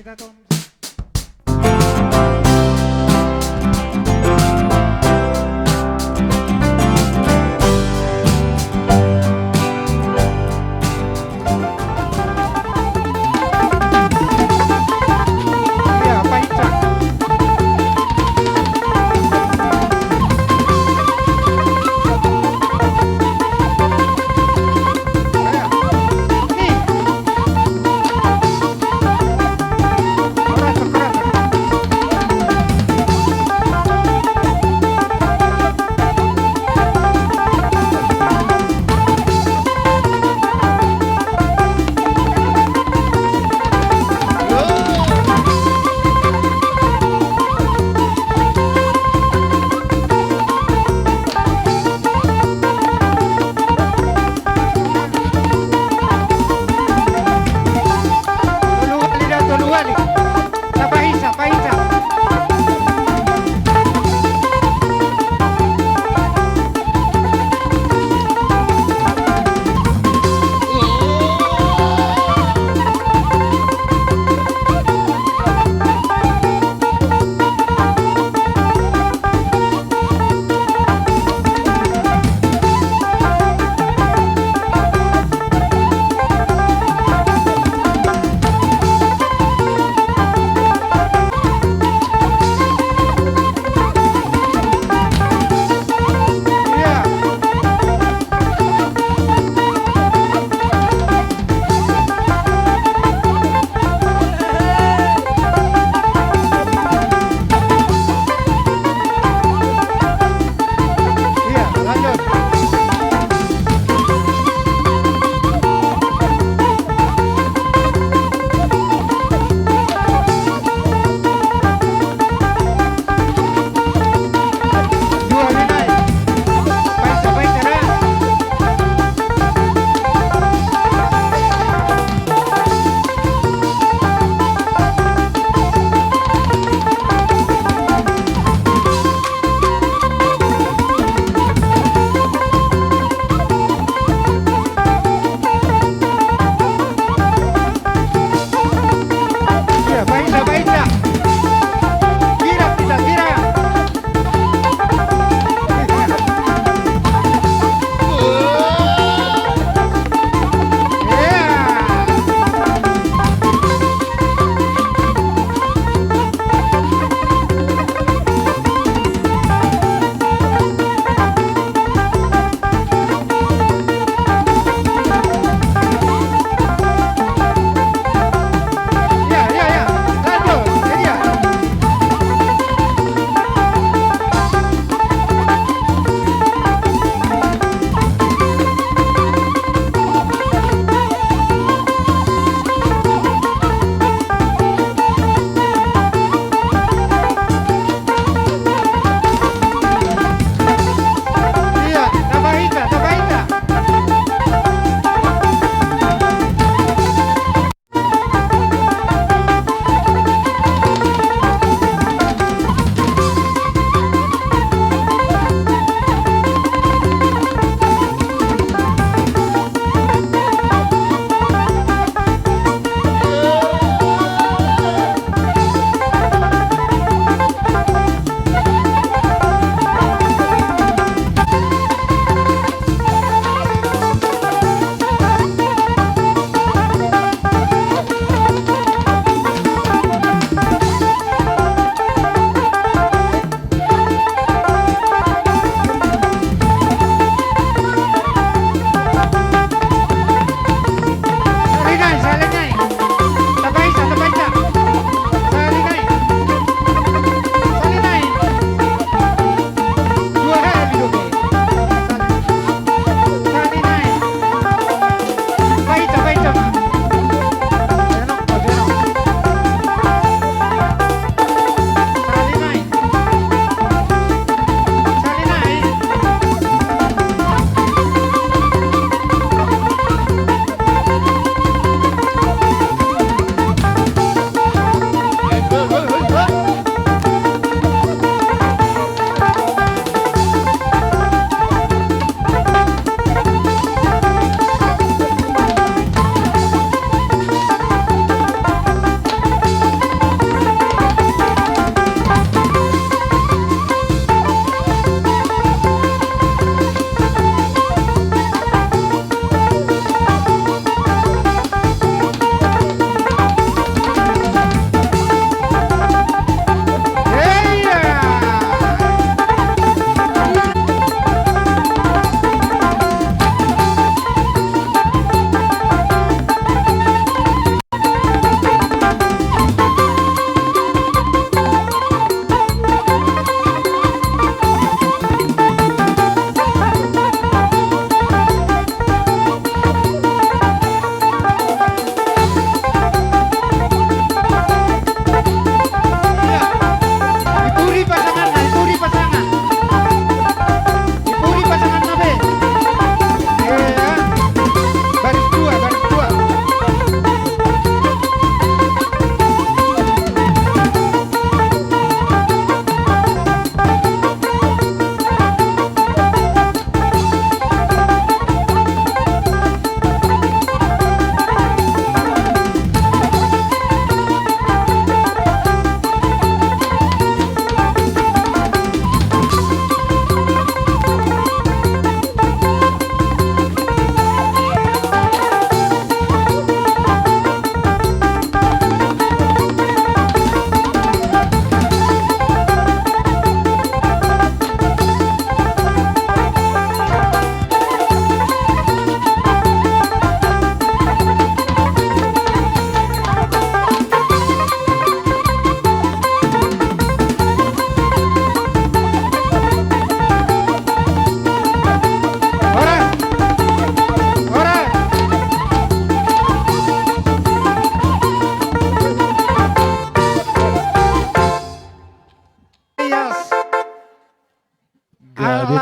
kita tuh. Iya, Pak Icak. Nih.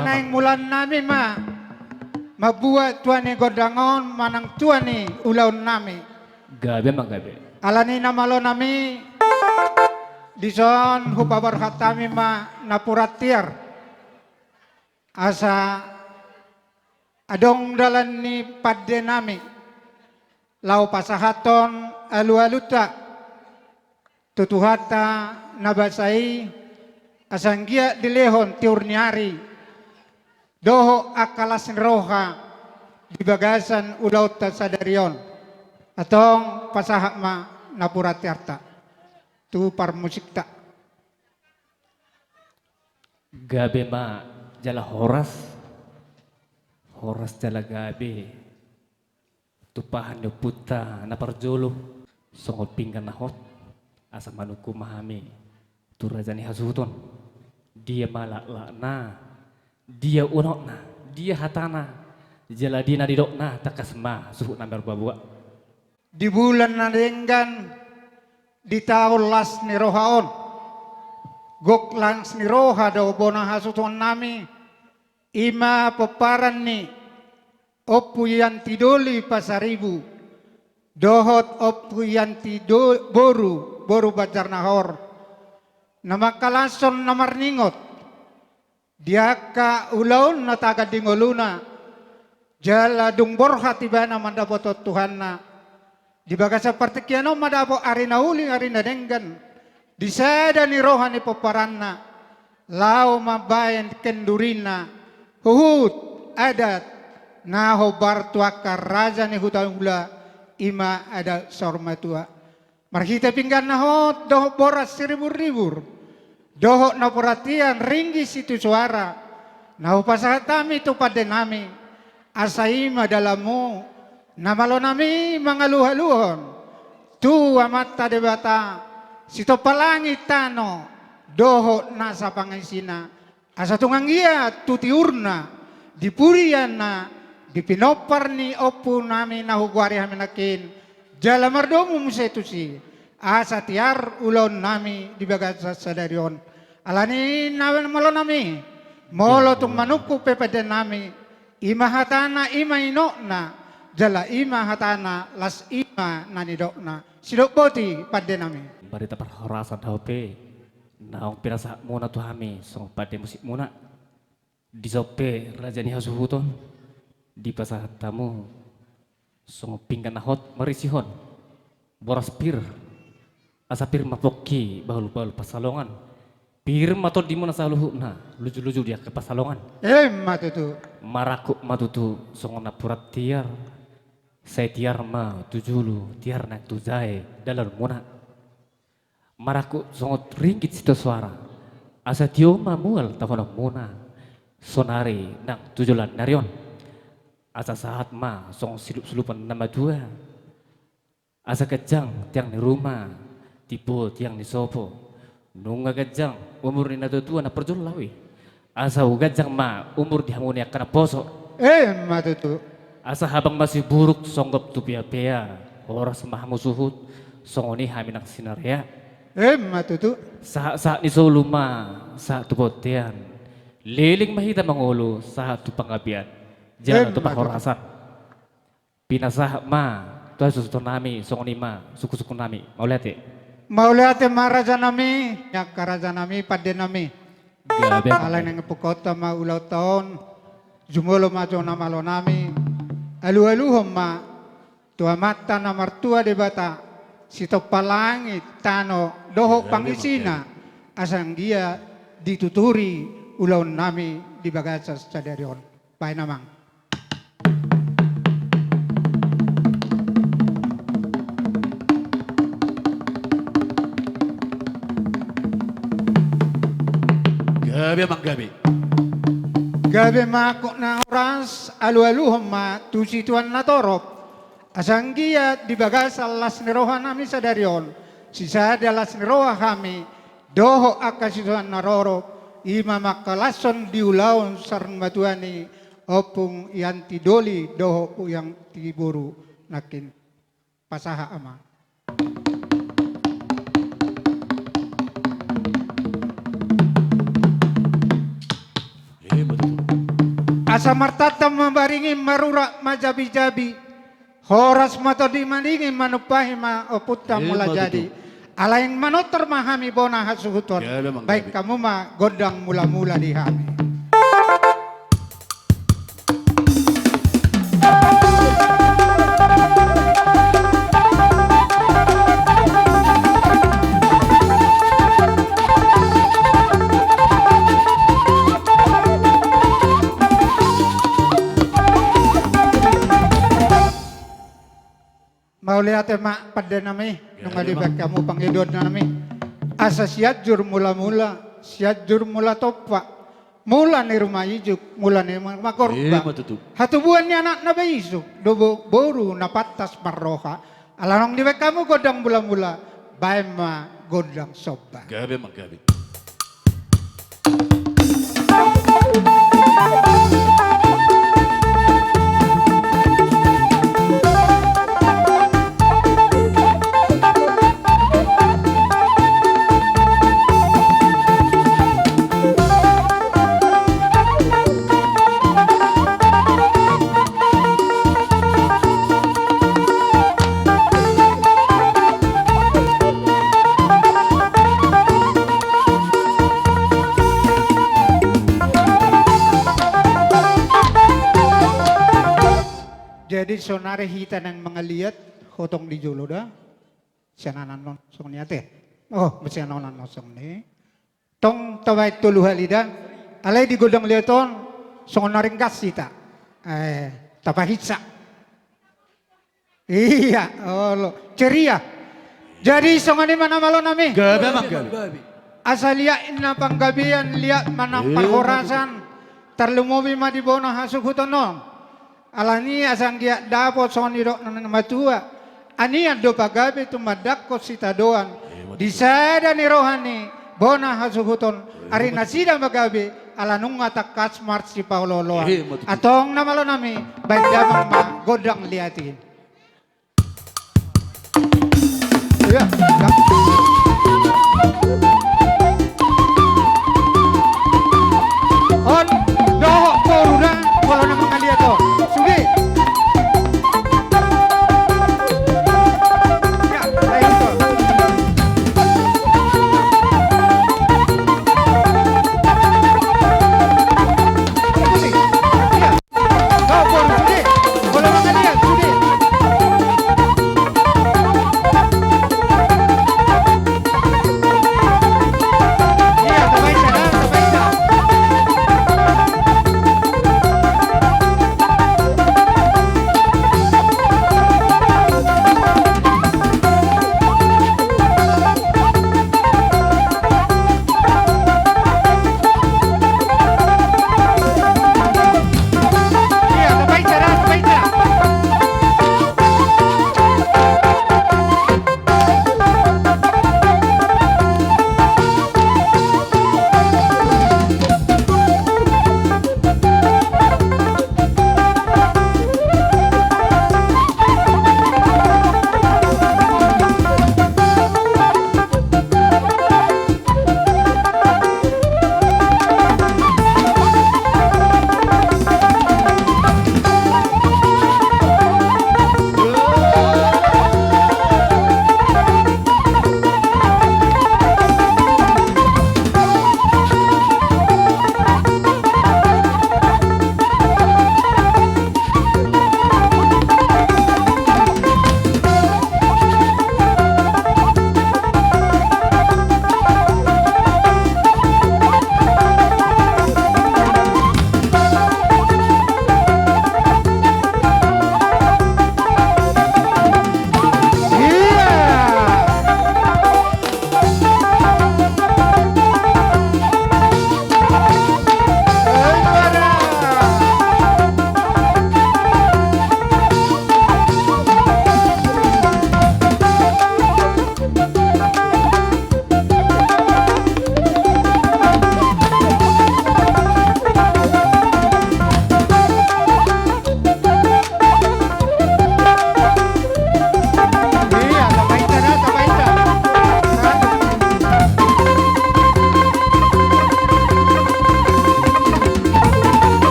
Alana yang mulan nami mabuat tuan ni godangon manang tuan ni ulaun nami. Gabe mang gabe. Alani namalo nami dison hubabar hatami napuratiar asa adong dalan ni padde nami lau pasahaton alu-aluta tutuhata nabasai asanggia dilehon tiurniari doho akalas roha di bagasan ulaut sadarion atong pasahak napuratiarta tu par musik tak Gabe ma jala horas jala gabe tupahan yo puta na parjolo songol pinggan na hot asa manuku mahami tu rajani hasuton dia malak na dia unok na dia hatana jala dina didok na takasma suhu nambar babua di bulan nadenggan di tahun las ni rohaon gok langs ni roha daw bona hasuton nami ima peparan ni opu yang tidoli pasaribu dohot opu yang boru bajar nahor nama kalason namar ningot diaka ulaun na taga dingoluna jala dung borha tibana mandabotot Tuhanna di bagasa partikiano madabo arina uli arina denggan di sada ni roha ni peparanna lau mabayan kendurina huhut adat naho bartuaka raja ni hutangula ima ada sorma tua marhita pinggan naho doho boras ribur doho na perhatian ringgi situ suara naho pasatami tu pada nami asaima dalamu namalo nami mangaluhaluhon tu amata debata sito palangi tano doho nasa pangaisina asa tunganggia tutiurna dipurian na dipinopar ni opu nami nahugwari haminakin jala mardomu musetusi asa tiar ulon nami di bagasa sadarion alani nawen malo nami molo tung manuku pepede nami ima hatana ima inokna jala ima hatana las ima nanidokna sidok boti pada nami barita perhorasan hope naong pirasa muna tu hami song pada musik muna di sope rajani hasuhuton di pasah tamu song pinggan hot marisihon boras pir asa pir mapoki balu pasalongan pir matot di mana saluhu na luju dia ke pasalongan matutu maraku matutu song na purat tiar saya tiar ma tujulu tiar na tujai dalam muna maraku songot ringgit sito suara asa tio mamual tahono muna sonari nang tujulan narion asa saat ma song silupan nama dua asa kejang tiang di rumah tipe tiang di sopo nunga kejang umur ni nado tua na perjol lawi asa ugajang ma umur di hamuni akana poso matutu asa habang masih buruk songgop tu pia horas mah musuhut songoni haminak sinarya matutu saat ni soluma saat tu potian liling mahita mangolo saat tu pangabian jangan tu pahorasan pinasah ma tu susu nami songoni ma suku nami mau lihat maraja nami yak karaja nami pada nami gabe alay nang pukota ma ulaw taon jumulo ma jo namalo nami alu-aluhom ma tua mata na martua de bata sito palangit tano doho pangisina asang dia dituturi ulaun nami di bagasas sadarion pai namang gabe mang gabe mako na oras alu-aluhom ma tu situan na torop asang dia di bagasal las niroha nami sadarion sisa las niroha kami doho akasituan naroro ima makalason diulaon sarang matuani opung yang tidoli doho yang tiburu nakin pasaha ama betul asa martata mabaringi marura majabi-jabi. Horas mato di maningi manupahi ma oputta mula matutu. jadi. Alaing manotor mahami bona hasuhuton. Gabi, Mang Baik Gabi. kamu ma godang mula-mula di hami. Mau lihat mak pada nami, nung alibak kamu pangidod na nami. Asa siat jur mula-mula, siat jur mula topa. Mula ni rumah ijuk, mula ni makorba. matutu. Hatubuan ni anak na baisuk, dobo boru na patas marroha. Alanong di kamu godang mula-mula, bae ma godang soba. Gabi, Mang Gabi. Jadi sonare hita ng mga liat, hotong di julo da. Siya nanon song niya te. Oh, masya nanon song ni. Tong tawai tulu halida. Alay di godang liaton, song naring kasita. Tapahitsa. Iya, oh lo. Ceria. Jadi song ani mana malo nami. Gabi, Mang Gabi. Asal liat na panggabian, liat manang pahorasan. Terlumobi madibona hasuk hutonom. Alani asang dia dapat soniro na matua. Ani ado pagabi tumadak ko sitadoan. Di sada ni rohani bona hasuhuton. Ari nasida magabi alanung atak kasmart si Paulo loa. Atong namalo nami baik damang ma godang liatin. Ya. On doho koruna kalau nama kalian to. Sugi. Ya, ayo to. Sugi. Ya. Doho koru sugi. Kalau nama kalian sugi.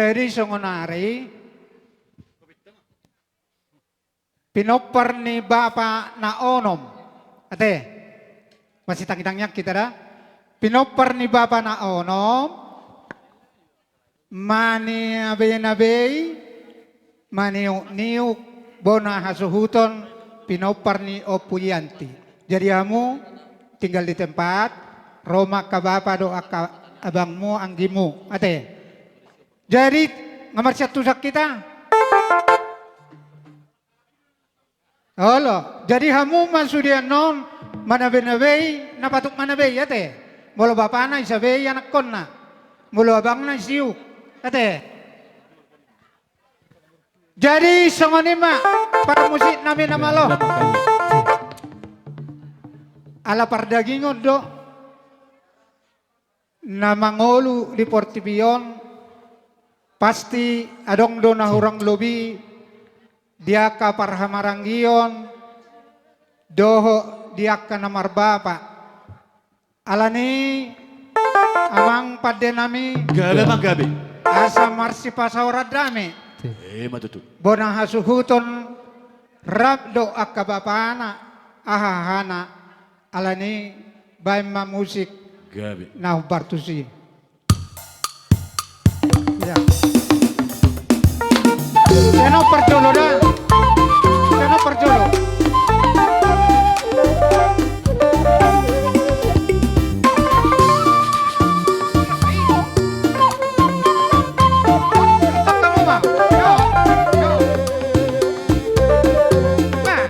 Jadi songonari pinopar ni Bapa na onom. Ate, masih tangitangnya kita dah. Pinopar ni Bapa na onom. Mani abay maniuk-niuk, bona hasuhuton, pinopar ni Opuyanti. Jadi kamu tinggal di tempat, Roma ka Bapa doa ka abangmu, anggimu. Ate. Jadi ngamar satu sak kita. Halo, jadi kamu masudian non manabe-nabe napatuk manabe ate. Mula Bapa na isabe anak kon na. Mula abang na isiu. Ate. Jadi songonima para musik namin namalo. Ala pardagingon do na mangolu di Portipion pasti adong do na hurang lobi dia ka parhamaranggion doho dia ka namar Bapa alani amang padde nami Gabi mang gabi. asa marsi pasawrad dami Matutu. bonang hasuhuton rab do akka bapana ahahana alani bay musik Gabi. na bartusi ya Seno perjolo dah Seno perjolo kamu bang yo yo nah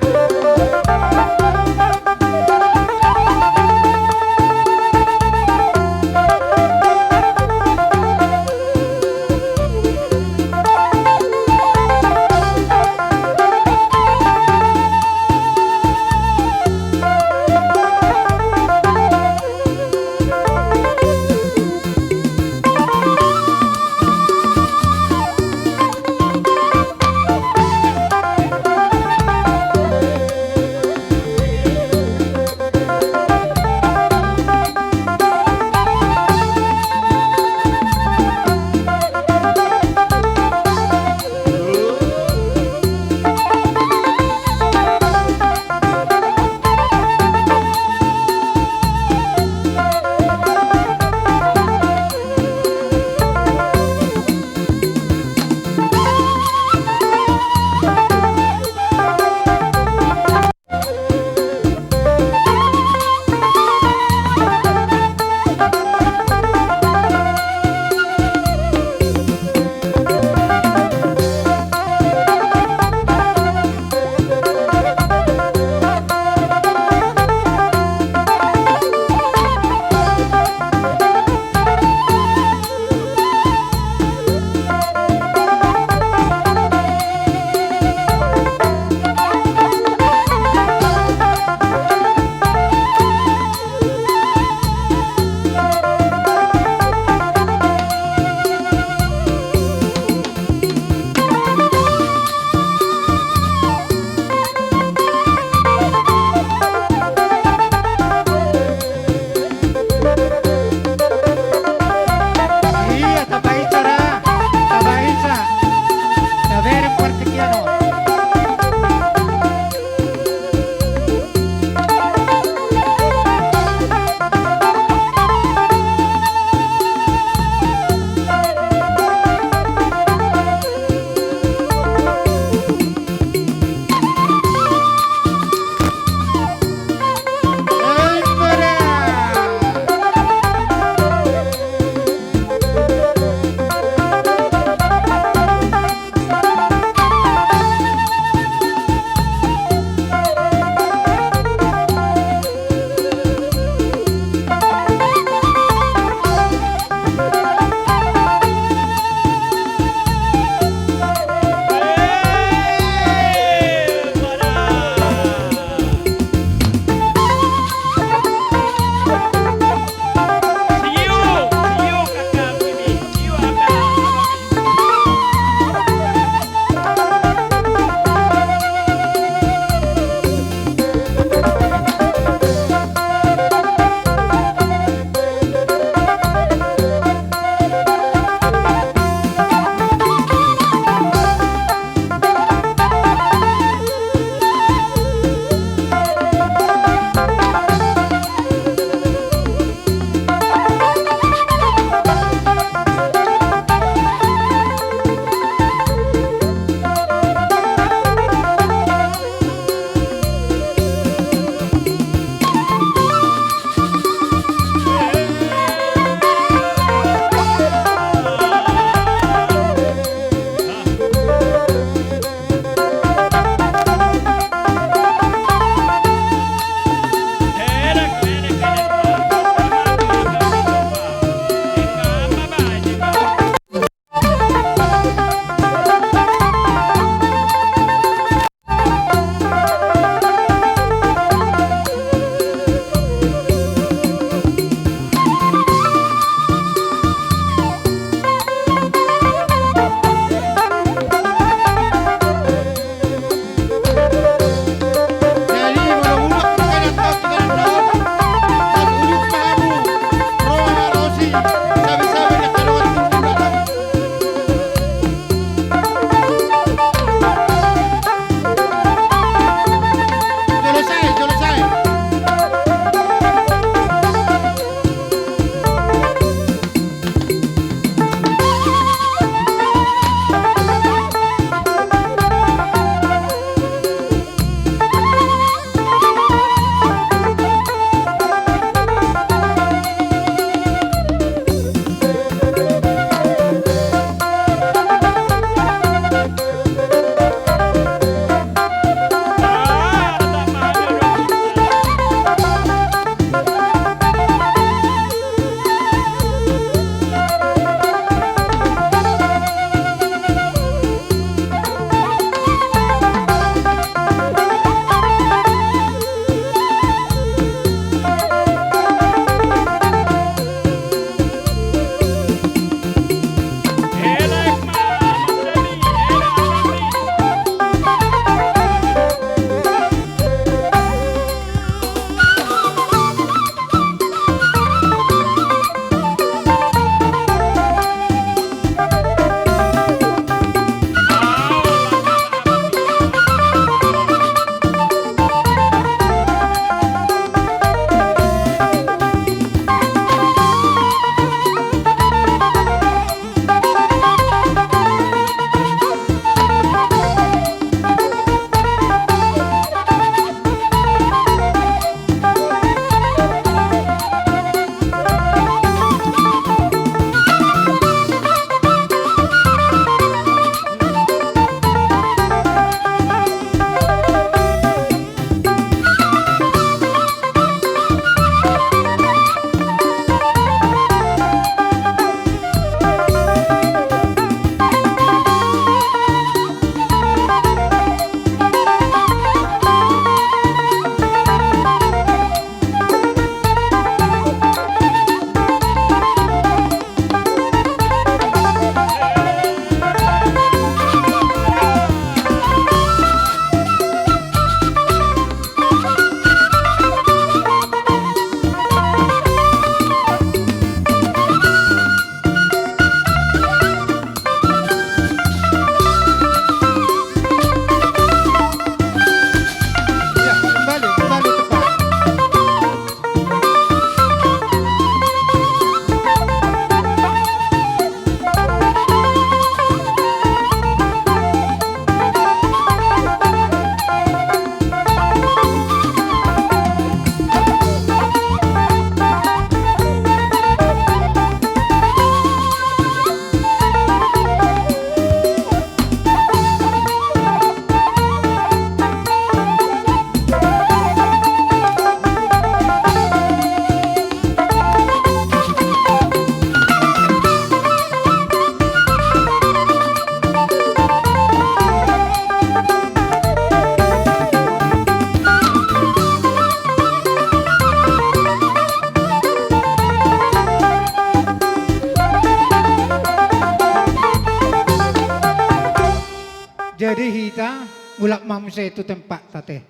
Jadi kita mulak mamsa itu tempat tate.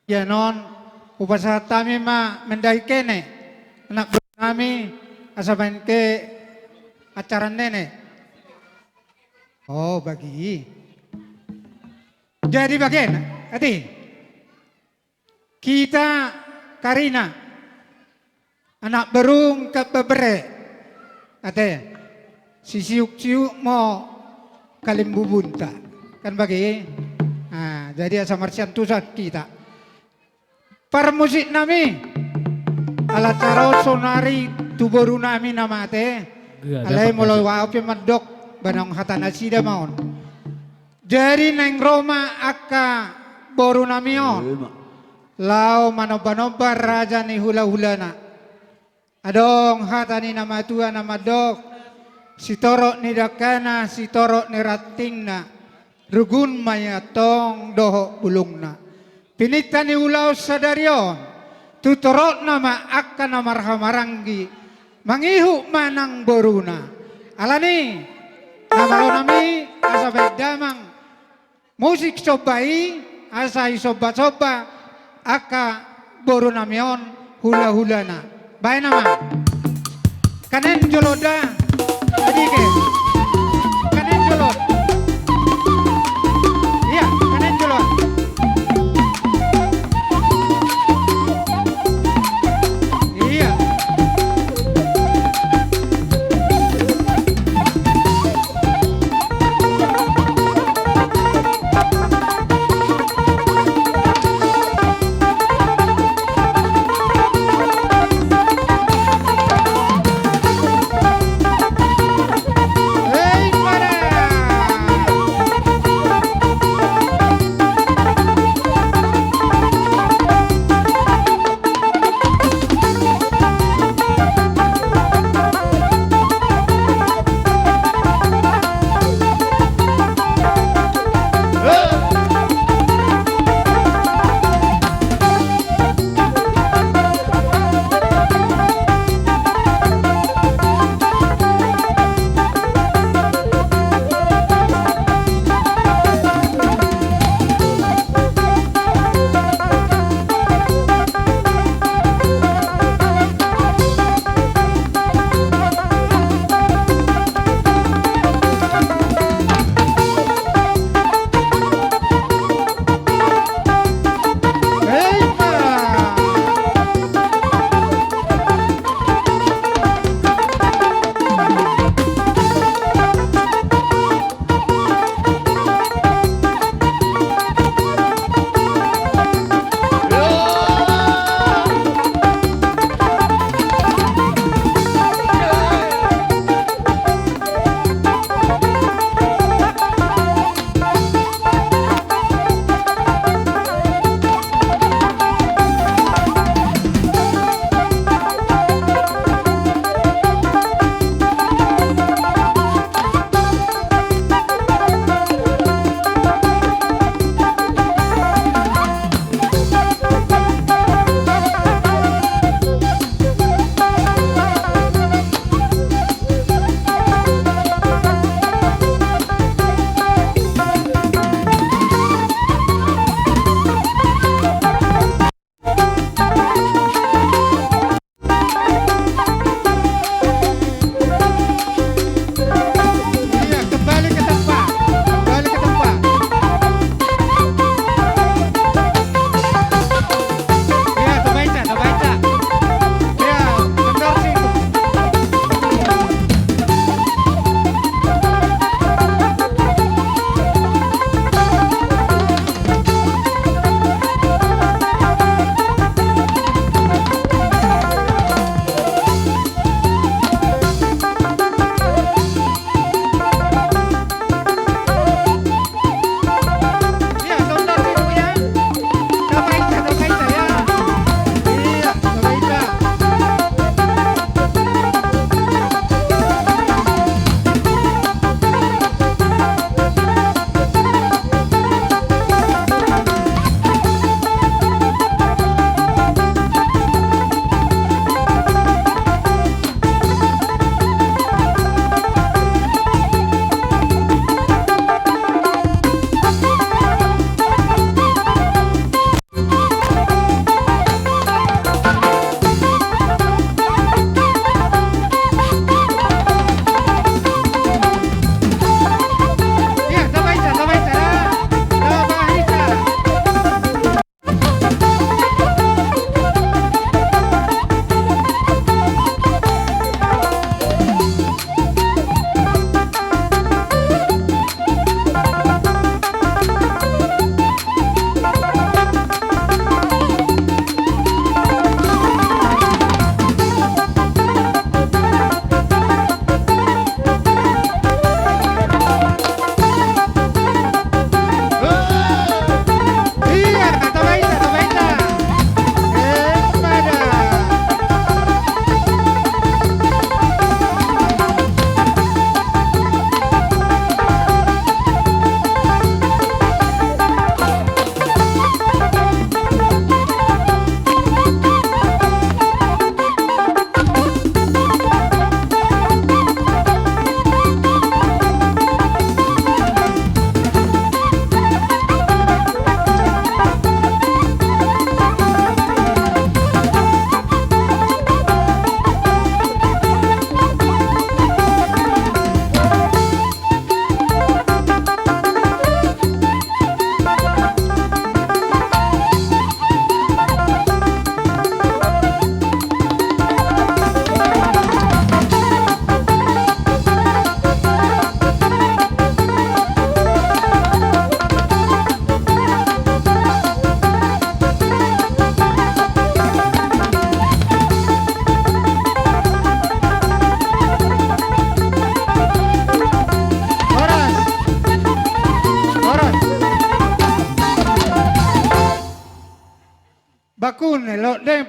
Ya non upasa kami mendai kene anak kami asaban ke acara nenek. Oh bagi. Jadi bagian, hati. Kita Karina anak berung ke bebere. Ate si siuk mau kalimbu bunta kan bagi. Nah, jadi asa marsian tusan kita. Para musik nami ala cara sonari tuboru nami nama ate. Alai mulai waapi madok banang hatana sida maon. Jadi neng Roma aka boru nami on. Lau manoba-noba raja ni hula-hulana. Adong hatani nama tua nama dok. Si torok ni dakana, si torok ni ratingna. Rugun mayatong doho bulungna. Pinitani ulau sadarion. Tutorok nama akan marhamaranggi. Mangihu manang boruna. Alani. Nama lo nami asa bedamang. Musik sobai asa isoba-soba. Aka boru namion hula-hulana. Baik nama. Kanen joloda. Adike. Kanen jolod. Iya, kanen jolod. Iya.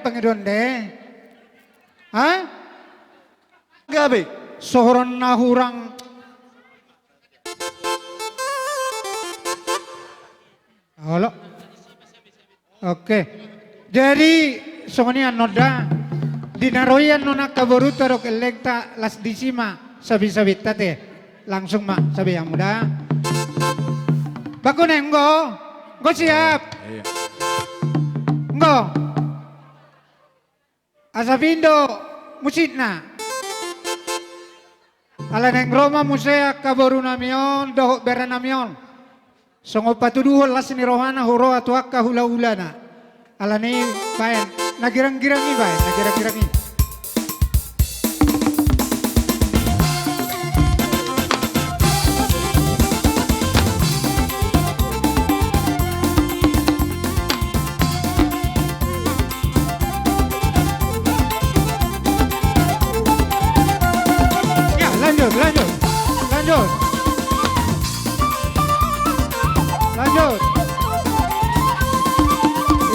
pangidonde. Ha? Gabi. Sohoron na hurang. Halo. Oke. Jadi songonian noda dinaroyan nona kaboruto rok elekta las disima sabi-sabit tate. Langsung mak sabi yang muda. Bakun Enggo siap. Iya. Enggo. Asabindo musitna. Ala neng Roma musea kaboru namion dohok bera namion. Songo patuduhol las ni rohana huro atuaka hula-hulana. Ala ni bayan nagirang-girangi bayan nagirang-girangi. Ya lanjut.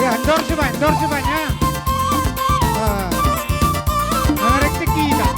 Ya, endor sebanyak. Mengerek kita.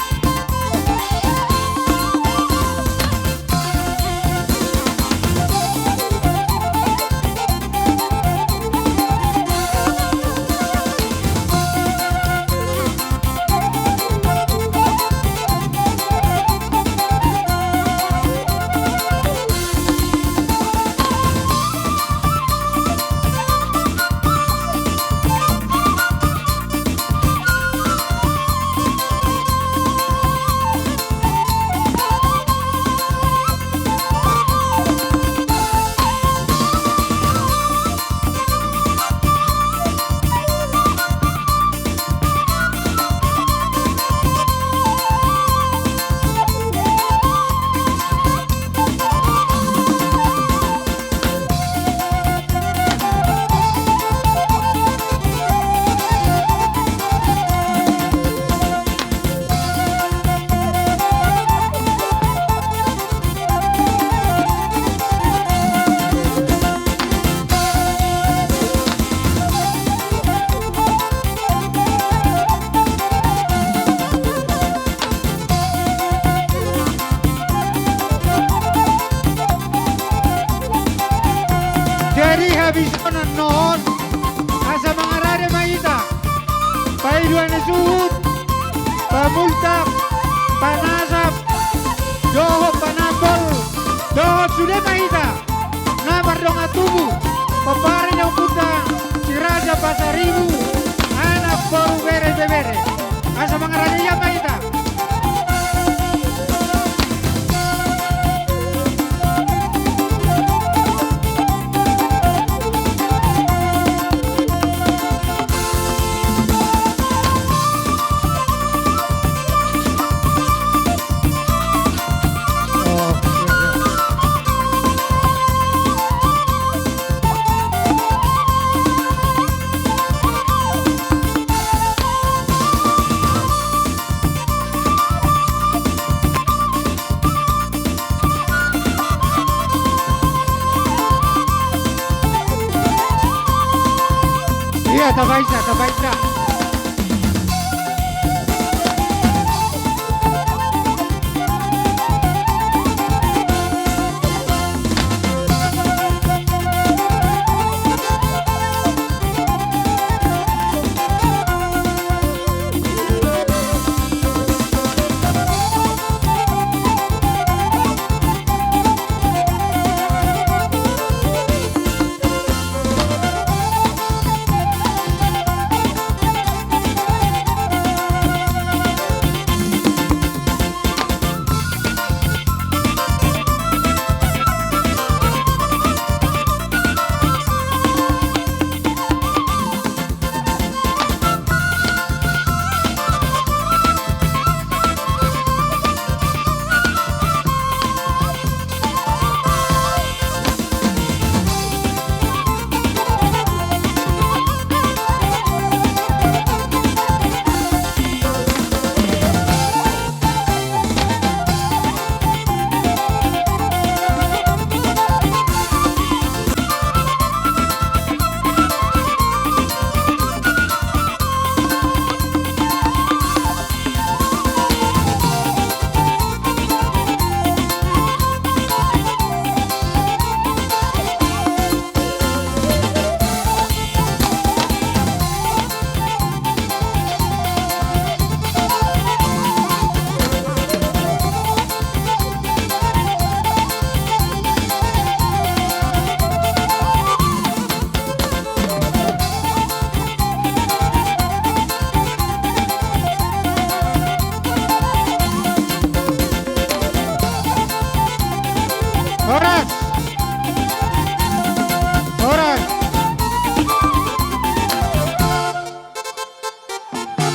Jadi habis non asa mangarade maita. Paiduan suhud, pamultak, panasap, doho panambol, doho sudah maita. Namar dong atubu, papare yang puta, siraja pasaribu, anak baru bere. Asa mangarade ya maita. Iya, tabaisa.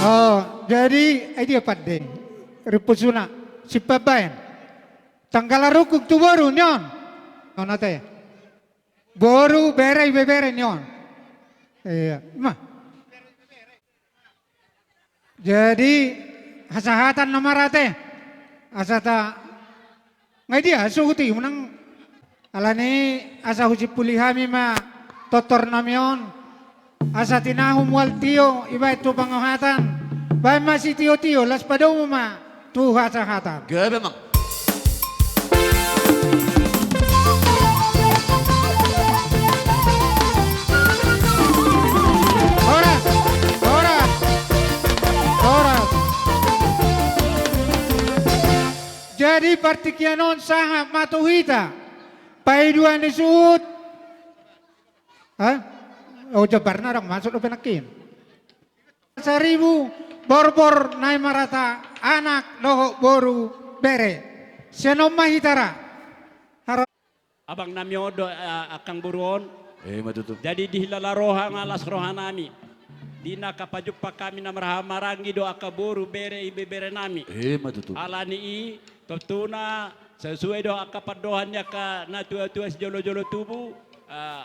Oh, jadi dia pade. Ripusuna si pabayan. Tanggal rukuk tu baru nyon. Oh nate. Baru bere nyon. Iya, mah. Jadi hasahatan nama rate. Asata ngai dia suhuti menang alani asa husi pulihami ma totor namion asa tinahum wal tio iba itu pangohatan bay masih tio las padamu ma tu hasahatan. Gabi mang. Oras, oras, oras. Jadi partikianon sangat matuhita. Paiduan disut. Hah? Oh jabar narang masuk ke penakin. 1.000 borbor naik marata anak doho boru bere. Senom mahitara. Harap Abang namyodo akang buron. Matutu. Jadi dihilalaroha ngalas rohanami. Dina kapajuppa kami na marahamarangi do akaburu bere ibe bere nami. Matutu. Alani i totuna sesuai do akapadohannya ka na tua-tua si jolo-jolo tubuh.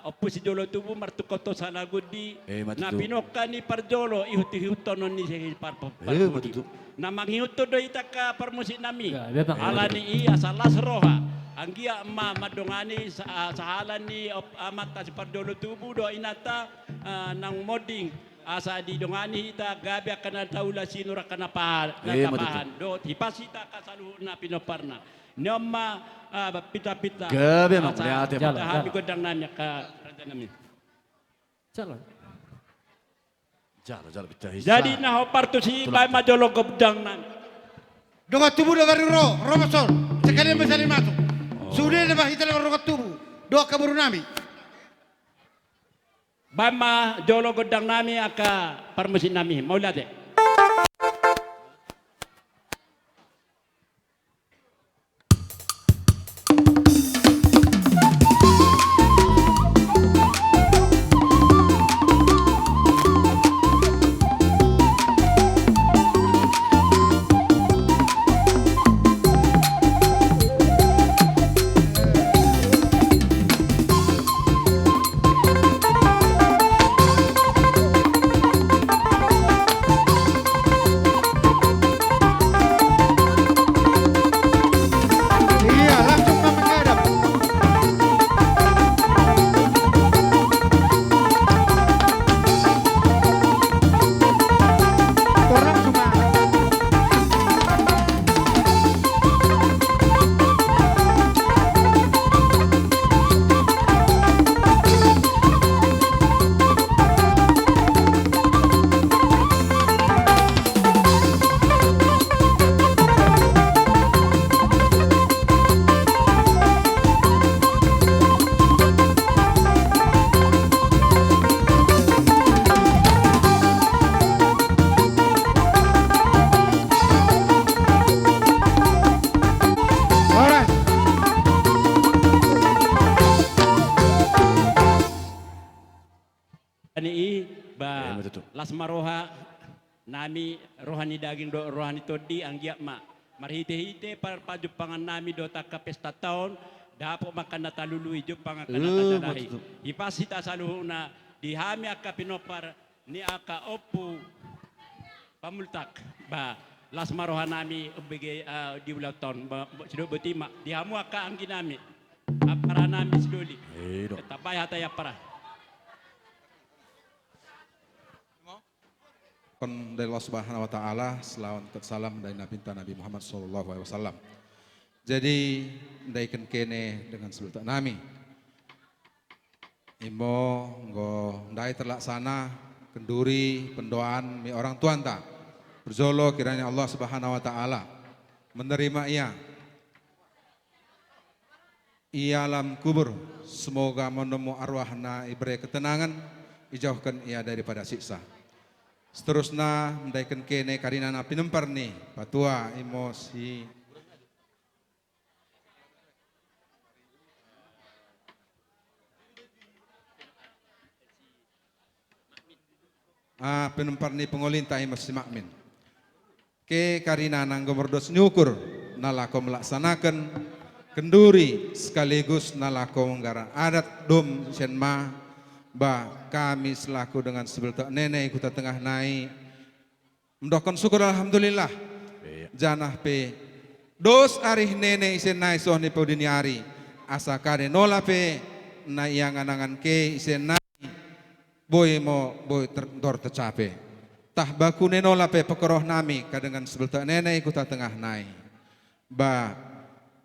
Opus si jolo tubuh martukoto sana gudi. Matutu. Na pinoka ni parjolo ihuti-hutonon ni si Matutu. na manghiuto do itaka parmusik nami. Gabi bang. Alani i asalas roha. Anggia ma madongani sahalan ni amat si parjolo tubuh do inata nang moding asa di dongani ita gabi akan taula sinura kana pahan do hipasita kasaluh na pinoparna nyoma pita-pita Gabi mang lihat Jalan, habi jalan. godang nanya ka raja nami. Jalan. Jala bitta hisa. Jadi nah partu si bay majolo godang nami. Dogat tubuh dogat robosor. Sekali masih masuk. Sudah lebah kita lewat dogat tubuh. Doa kaburu nami. Bama jolo godang nami aka parmusin nami maulade. iya langsung menghadap. Orang cuma oras. Ani i ba betul. las maroha nami rohani daging do rohani todi anggia ma marhite-hite par pajupangan nami do taka pesta taon dapo makan na talului jupang akan natadalahi betul. ipasita saluhuna dihami aka pinopar ni aka opu pamultak ba las maroha nami ubege di ulang tahun sido betima dihamu aka anggi nami para nami sidoli Dok. tapay hataya para. Dari Allah Subhanahu wa taala, selawat dan salam dari Nabi Muhammad sallallahu alaihi wasallam. Jadi ndaikan kene dengan sebutan nami. Imo nggo ndai terlaksana kenduri pendoaan mi orang tuan ta. Berzolo kiranya Allah Subhanahu wa taala menerima ia. Ia alam kubur, semoga menemu arwahna ibrai ketenangan, ijauhkan ia daripada siksa. Seterusnya mendaikan kene karinana pinempar nih patua emosi penempar ni pengolintai masih makmin. Ke karina nang gomordos nyukur nalako melaksanakan kenduri sekaligus nalako menggaran adat dom senma ba kami selaku dengan sebelta nenek kuta tengah naik mendokon syukur alhamdulillah janah pe dos arih nenek isen naik soh ni podini ari asa kare nola pe na yang anangan ke isen naik boy dor tercape tah baku nenola pe pekoroh nami kadengan sebelta nenek kuta tengah naik ba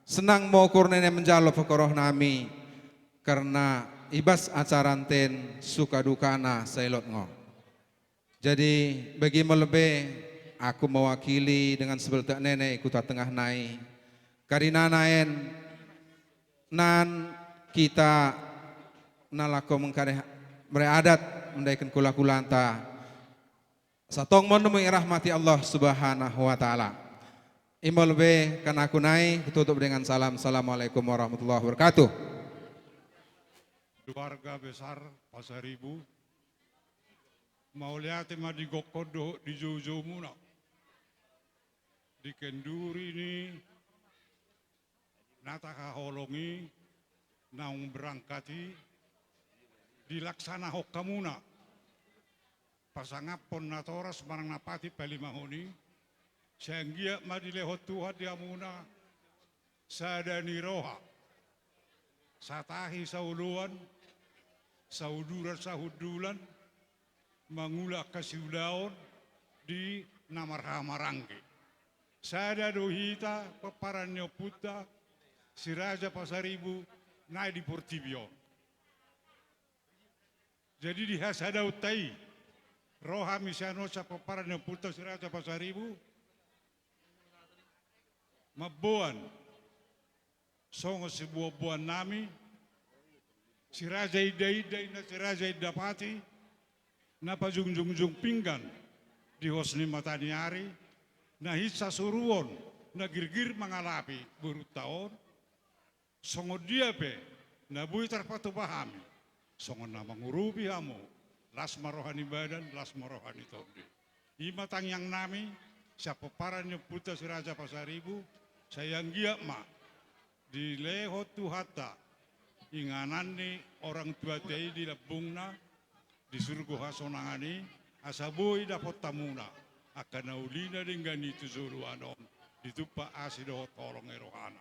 senang mau kur nenek menjalo pekoroh nami karena ibas acaranten suka dukana sailot ngo. Jadi bagi melebe aku mewakili dengan sebelta nenek kuta tengah naik karina naen nan kita nalako mengkareh beradat mendaikan kula-kulanta satong menemui rahmati Allah subhanahu wa ta'ala. Imol be kan aku naik tutup dengan salam. Assalamualaikum warahmatullahi wabarakatuh. Keluarga besar Pasaribu mau lihat ma di Gokodo di Jojo Muna di Kenduri ini nataka holongi naung berangkati dilaksana hokamuna pasangapon natoras marang napati palimahoni sehingga madileho Tuhan diamuna sadani roha satahi sauluan sauduran sahudulan mangula kasiudaon di namarhamarangke sada dohita peparannya puta si Raja Pasaribu naik di Portibion jadi di hasada utai roha misyano sa peparannya puta si Raja Pasaribu mabuan songo sebuah buan nami si Raja Ida-Ida na si Raja Idapati na pajungjung pinggan di hosni mataniari na hisa suruon na girgir mangalapi burut taon songo dia pe na bui terpatu pahami songo na mangurupi hamu las marohani badan las marohani tondi ima tang yang nami siapa parannya puta si Raja Pasaribu sayang giak ma di leho tuhata inganan ni orang tua tei di labungna di surga hasonangani asaboi dapat tamuna akan naulina dengan itu zuluanon ditupa asido tolong erohana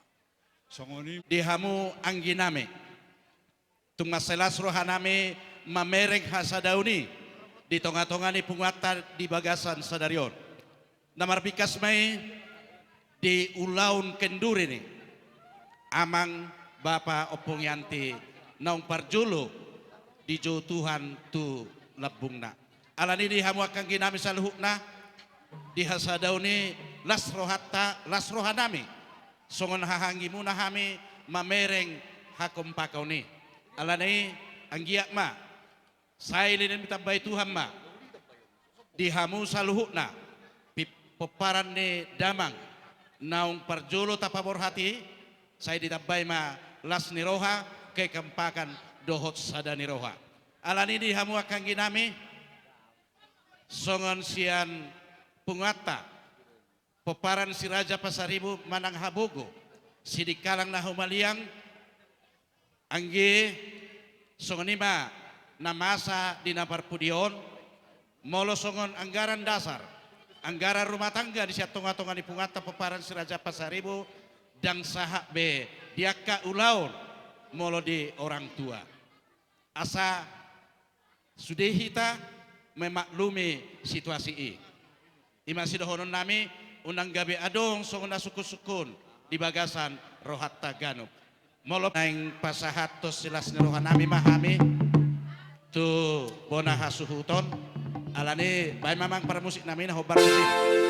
songoni dihamu angginame tung maselas rohaname mamereng hasadauni di tonga-tongani punguatan di bagasan sadarion namar pikas mai di ulaun kenduri ni amang Bapa Opong Yanti naung parjulu di jo Tuhan tu labungna alani di hamu akan ginami saluhukna di hasadauni las rohanami songon hahangi munahami mamereng hakom pakauni alani anggiak ma sailin mitabay Tuhan ma di hamu saluhukna peparan ni damang naung parjulu tapabor hati saya ditabay ma las niroha ke kempakan dohot sada niroha alani di hamu akan ginami songon sian pungata peparan si Raja Pasaribu manang habogo sidikalang na humaliang anggi songon ima namasa di naparpudion molo songon anggaran dasar anggaran rumah tangga di siat tonga-tonga di pungata peparan si Raja Pasaribu dan sahak be diaka ulaun molo di orang tua asa sudah kita memaklumi situasi ini imasi dohonon nami unang gabe adong songona sukun-sukun di bagasan rohat taganub molo naing pasahat tos silas rohan nami mahami tu bona hasuhuton alani bae mamang para musik nami na hobar musik.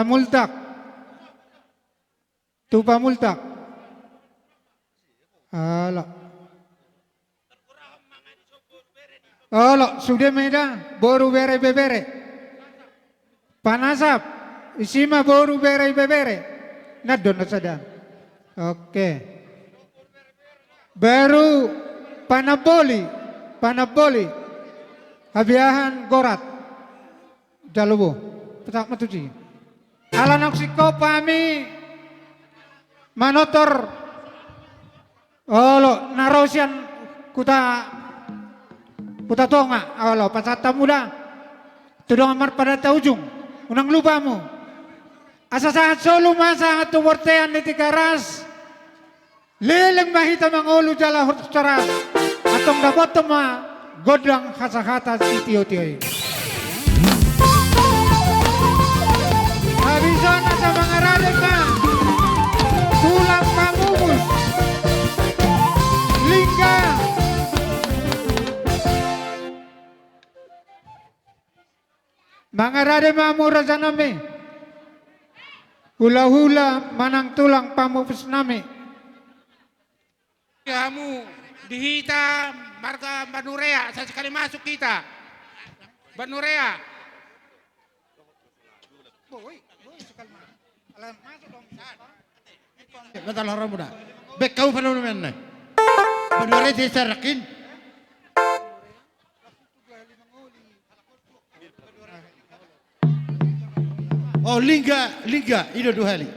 Pamultak. Tu Pamultak. Ala. Ala, sudah meda, baru bere bebere. Panasap, isima baru bere bebere. Nadon na sadaan. Oke. Baru panaboli, panaboli. Habiahan gorat. Jalubo, petak matuji. Alanok siko pami manotor. Olo narosian kuta tonga. Olo pasata muda. Tudong amar pada taujung. Unang lupamu. Asa saat solo masa atu wortean di tikaras. Leleng mahita mangolu jala hurtara. Atong dapoto ma godang hasahata sitio-tio. Habisana sa mga radyo ka. Tulang pamumus. Lingga. Mga radyo mamura sa nami. Hula-hula manang tulang pamumus nami. Kamu dihita marga Banurea, sa sekali masuk kita. Banurea. Betul orang muda. Bek kau pada mana? Banurea desa Rakin. Oh Lingga, itu dua kali.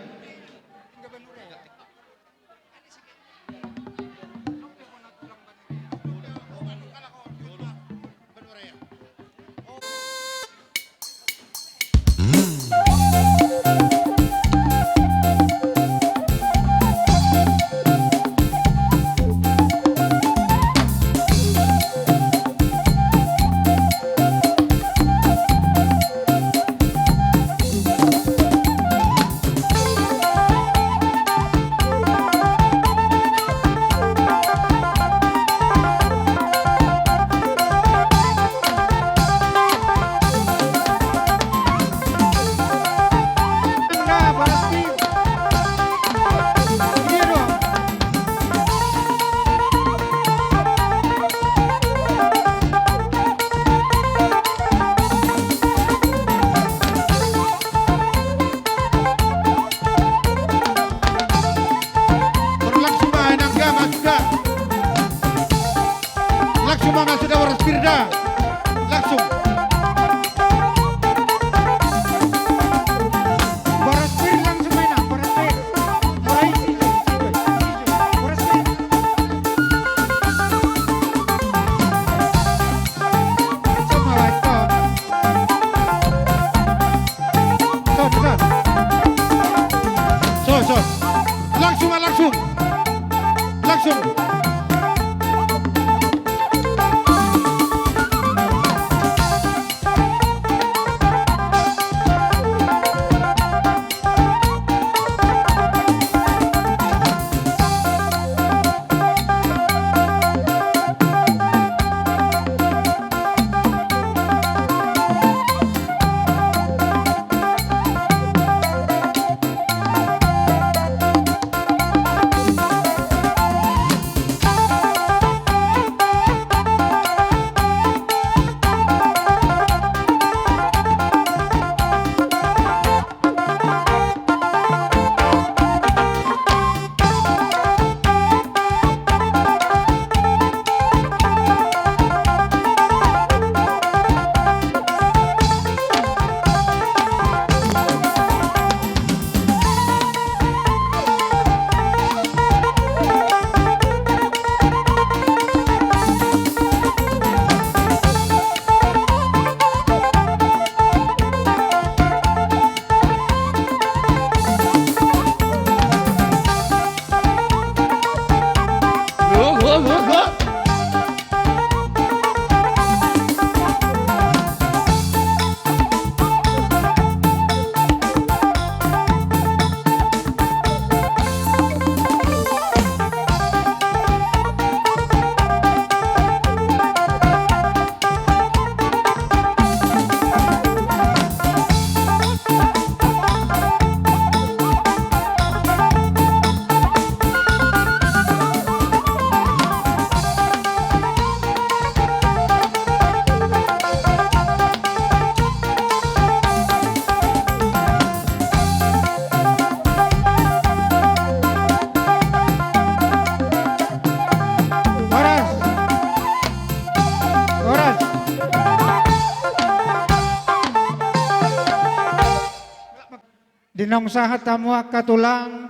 Inong sahat tamu katulang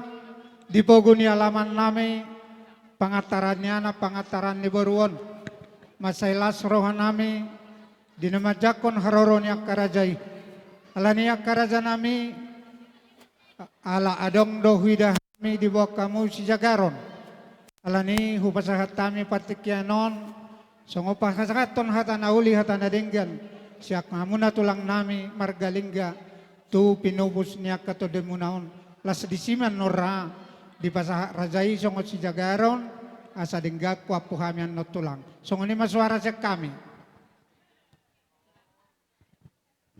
di poguni alaman nami pangatarannya na pangataran ni Baruon. Masailas rohan nami dinamajakon haroron yak karajay. Alani yak karaja nami ala adong dohwidah kami di bawah kamu si Jagaron. Alani hupasahat kami patikyanon. Songo pasahaton hatana uli hatana denggan. Siak ngamuna tulang nami margalingga. Tu pinubus niya kato demunaon. Las disiman nora. Di pasahat rajai songo si Jagaron. Asa dengga kuapu hamian no tulang. Songo ni masuara siya kami.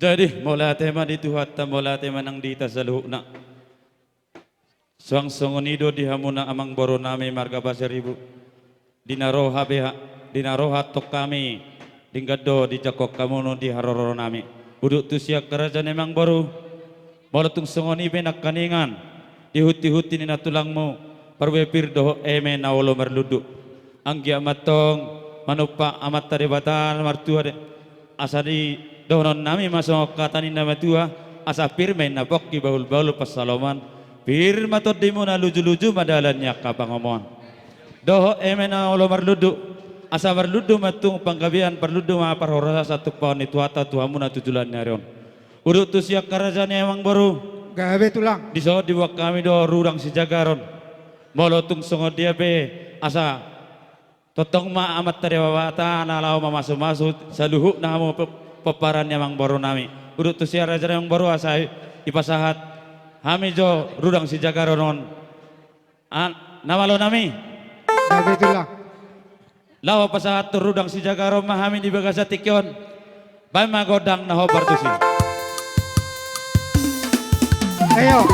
Jadi mola tema di Tuhan mola tema nang dita sa luhuk na. Suang songonido di hamuna amang boro nami marga baseribu. Dinaroha beha, dinaroha tok kami. Dinggado di jakok kamuno di haroro nami. Uduk tu siak kerajaan emang baru. Molatung songoni benak kaningan. Dihuti-huti ni natulangmu. Parwepir doho eme nawolo merluduk. Anggia matong manupa amat tarebatan martua de. Asadi donon nami masuk katanin nama tua. Asa pirmain napok ki bahul-bahul pasaloman. Firma to di mo na luju-luju madalannya kapangomon. Doho emena olo marludu. Asa marludu matung panggabian perludu ma parhorasa satu pohon itu ata tuhamu na tujulan nyaron. Urut tu siak kerajaan emang baru. Gawe tulang. Di so di wak kami do rurang si Jagaron. Molotung songo dia be asa totong ma amat tarewata na lau ma masuk-masuk saluhuk na mo peparan emang baru nami. Urut tu siak kerajaan emang baru asa ipasahat Hami jo rudang si Jagaronon. Nama lo nami? Gawe tulang. Lawa pasahat tu rudang si Jagaron mahami di bagasa tikyon. Bay magodang na hobar tu si. Ayo.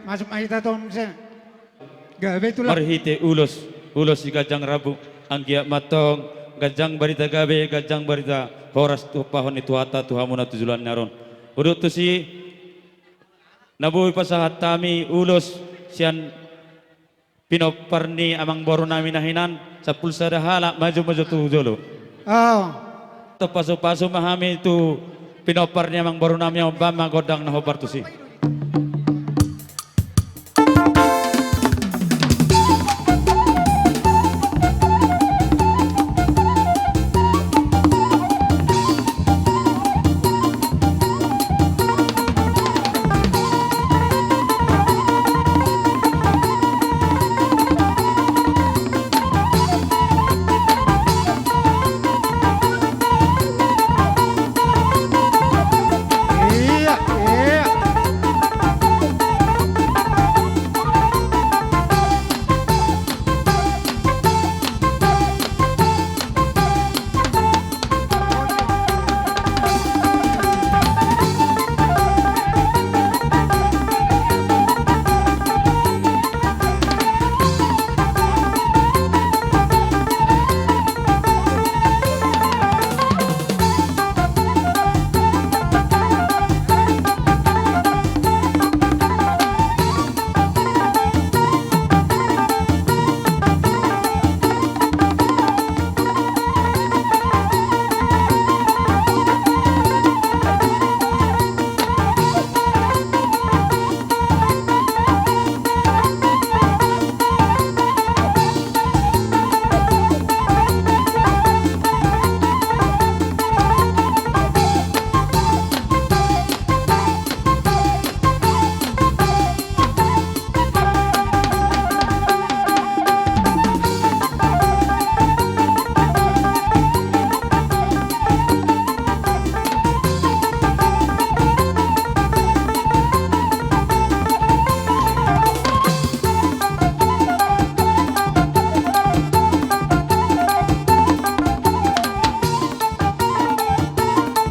Masuk kita tahun sen. Gawe tulang. Marhite ulos si Kajang Rabu. Anggia matong gajang barita gabe gajang barita horas tu pahon itu hata tu hamuna tujulan naron udut tu si nabuhi pasahat tami ulos sian pinoparni amang boro nami nahinan sa pulsa hala maju tu jolo Oh, to paso mahami tu pinoparni amang boro nami ang bama godang na hobar tu si iya, iya.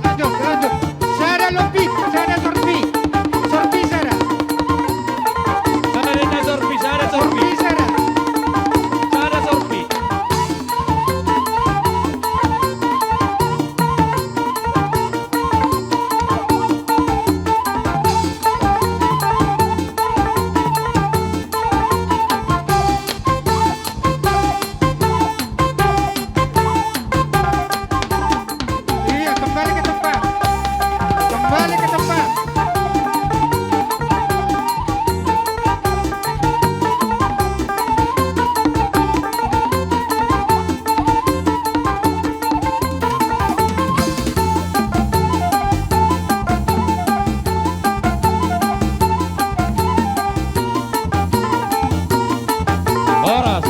Lanjut. Saya ada lebih, saya ada sorbi. Sorbi saya ada. sana rin na sorbi sana sorbi Sorbi saya ada. sana sorbi Iya, kembali ke tempat. Kembali ke tempat. oras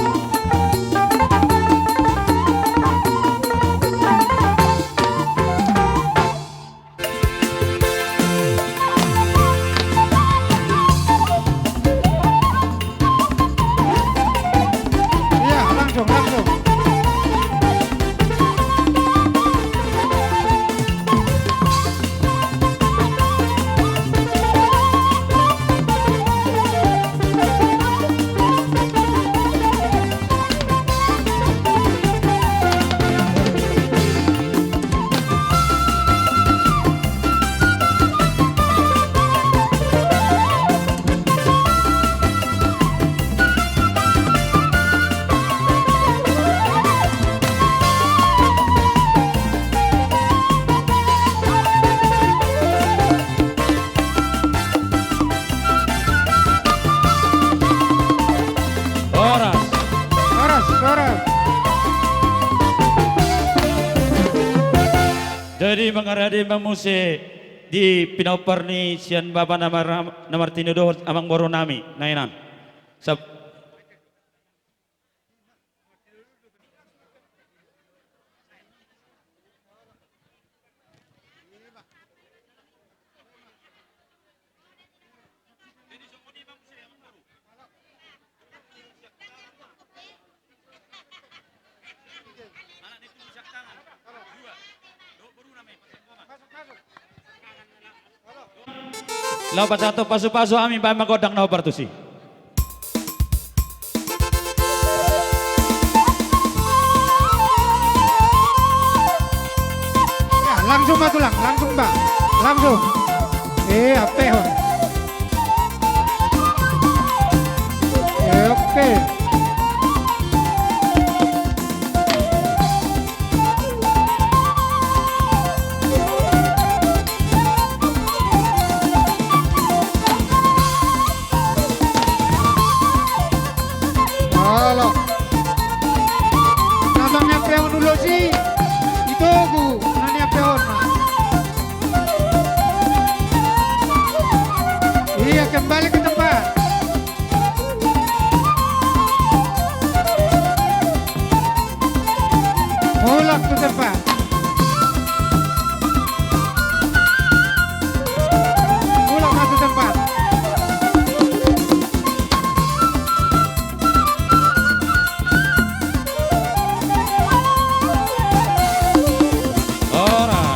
Iya, langsung. Oras. jadi mengaradi mamuse di pinoparni sian baba namar tinudo amang boro nami nainan sa Lapat satu pasu-pasu amin pa magodang na opartusi. Langsung maju lang, langsung Mbak. Langsung. Apehon. Oke. Halo. Namanya peon dulu sih. Itu aku, namanya peon. Iya, kembali ke tempat. Mulak ke tempat. Mulak ke tempat. Alright.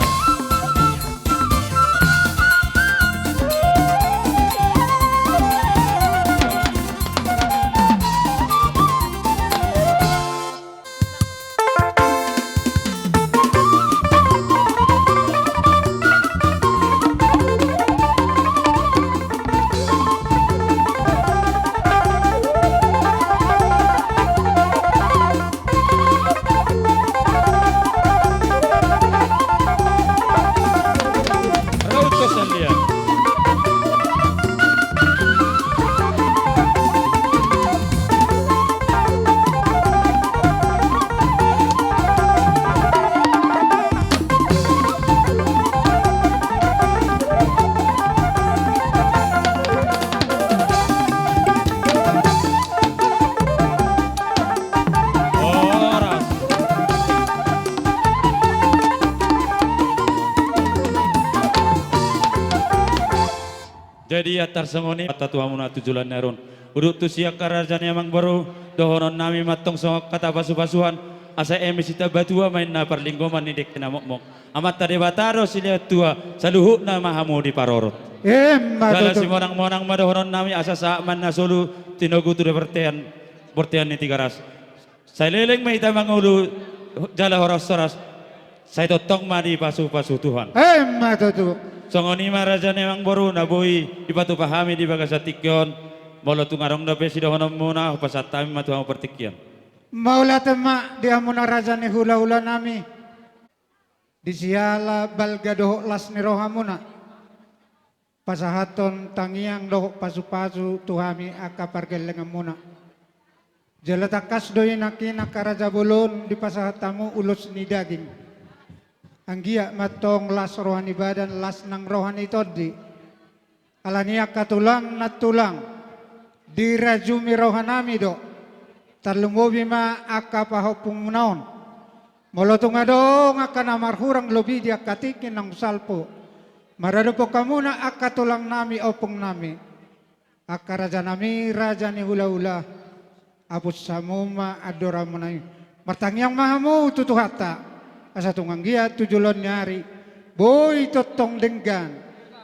Rauto Sandia. Oras. Jadi atar semoni kata tuamuna tujulan nerun. Uduk tu siak karajani amang baru dohonon nami matong songok kata pasu-pasuhan asa emisita batua main na parlinggoman ni dek na mokmok. Amat tadi bataro silia tua saluhu na mahamu di parorot. Kala si monang-monang madohonon nami asa saaman na solu tinogu tu bertean ni tigaras. Saya leleng mahita mangulu jala horas-horas. Saya totong ma di pasu-pasu Tuhan. Matutu. Songoni maraja nemang boru na boy ipatu pahami di bagasa tikyon molo tungarong na pesi dohonom muna pasatami matuang pertikyan. Maula tema dia muna raja ni hula-hula nami. Di siala balga doho las ni roha muna. Pasahaton tangiang doho pasu-pasu tuhami aka pargelengan muna. Jalatakas doy nakina karaja bulun di pasahatamu ulus ni daging. Anggia matong las rohani badan las nang rohani todi. Alania katulang na tulang. Dirajumi rohanami do. Tarlumbobi ma aka pahopung munaon. Molotong adong aka namarhurang lobi dia katikin ng salpo. Marado po kamuna aka tulang nami opong nami. Aka raja nami raja ni hula-hula. Apos samuma adora mo na yun. Martangyang mahamu tutuhata. Asa tungang gia tujulon nyari. Boy totong denggan.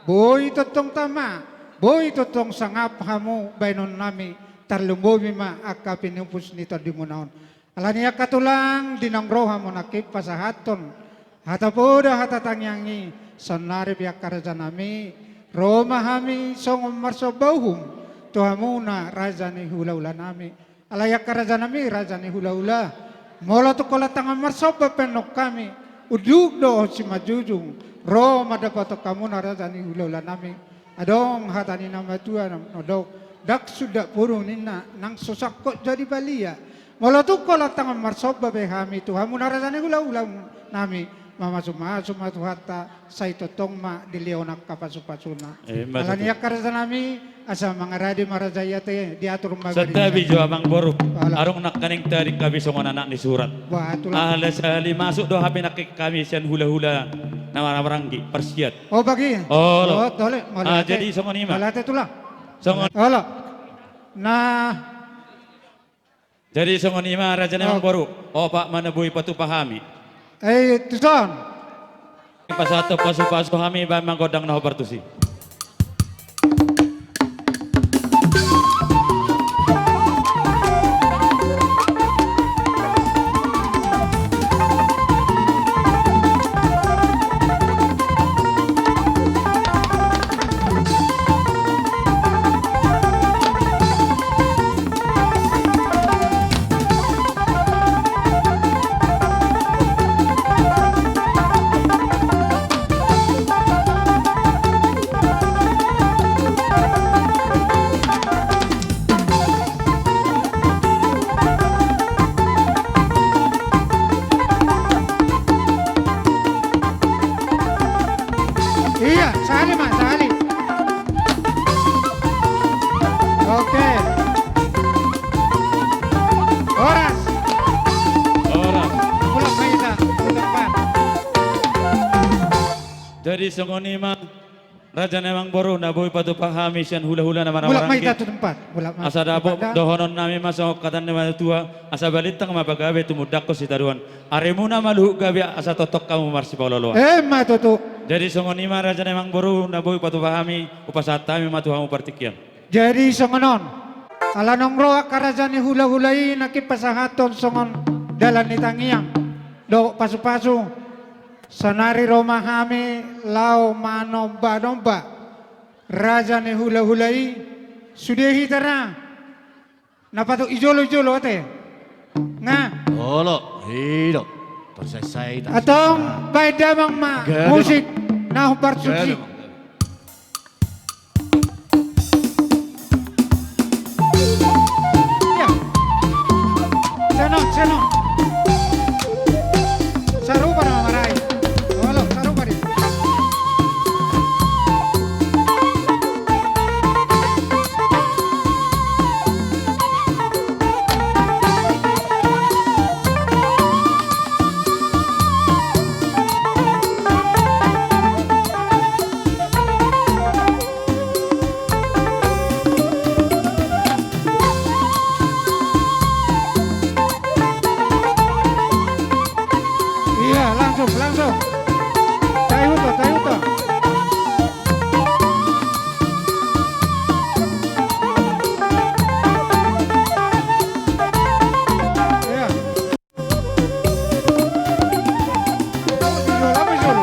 Boy totong tama. Boy totong sangap hamu bainon nami. Tarlumbobi ma aka pinupus nito di munaon. Alania katulang dinang roha mo nakip pasahaton. Hatapoda hatatangyangi. Sonari biak karaja nami. Roma hami songom marso bauhum. Tuhamuna raja ni hula-hula nami. Alayak karaja nami raja ni hula-hula. Mula tu kola tangan marsoba penok kami. Uduk do si majujung. Roma dapat kamu naraja ni hula-hula nami. Adong hatani nama Tuhan nodok. Dak sudah purung nina nang sosakot jadi balia. Mula tu kola tangan marsoba behami Tuhan naraja ni hula-hula nami. Mama suma tuhata say totong ma dilionak kapasupasuna. Alania karaja nami asa mga radi marajaya te diatur magari. Setabi jo amang boru. Arong nakaning tarik kami songon anak ni surat. Ahla sali masuk do hape nakik kami sian hula-hula na maranggi persiat. Oh bagi. Oh tole. jadi songon ima. Malate tulang. Songon. Halo. Nah. Jadi songon ima raja namang boru. Oh pak mana bui patu pahami. Tuson. Pasato pasu-pasu kami ba manggodang na hopartusi. Oke. Oras. Orang. Pulang kita. Depan. Jadi songoni mah Raja Nemang Boru na boy patu pahami sian hula-hula na Bulak marang mai satu tempat. Bulak mai. asa dapo Tempat dah. dohonon nami masok katan nama tua asa balitang mapagabe tumudak ko si taruan aremuna maluhu gabe asa totok kamu marsi pauloloa. Ma tutu. Jadi songoni mah Raja Nemang Boru na boy patu pahami upasatami matuhamu partikian. Jadi songonon. Ala nongro karajani hula-hulai nakipasahaton songon dalan ni tangiang. Do pasu-pasu. Sanari romahami lau manomba-nomba. Raja ni hula-hulai. Sudehi tara. Napatu ijolo-ijolo ate. Nga. Olo, hido. Tersesai. Atong baik damang ma Gabi, musik na hubar suci. Ya. Seno. Sarupa na maray. Halo, sarupa rin. Iya, langsung. Tayo to. Iya. Lama jolo.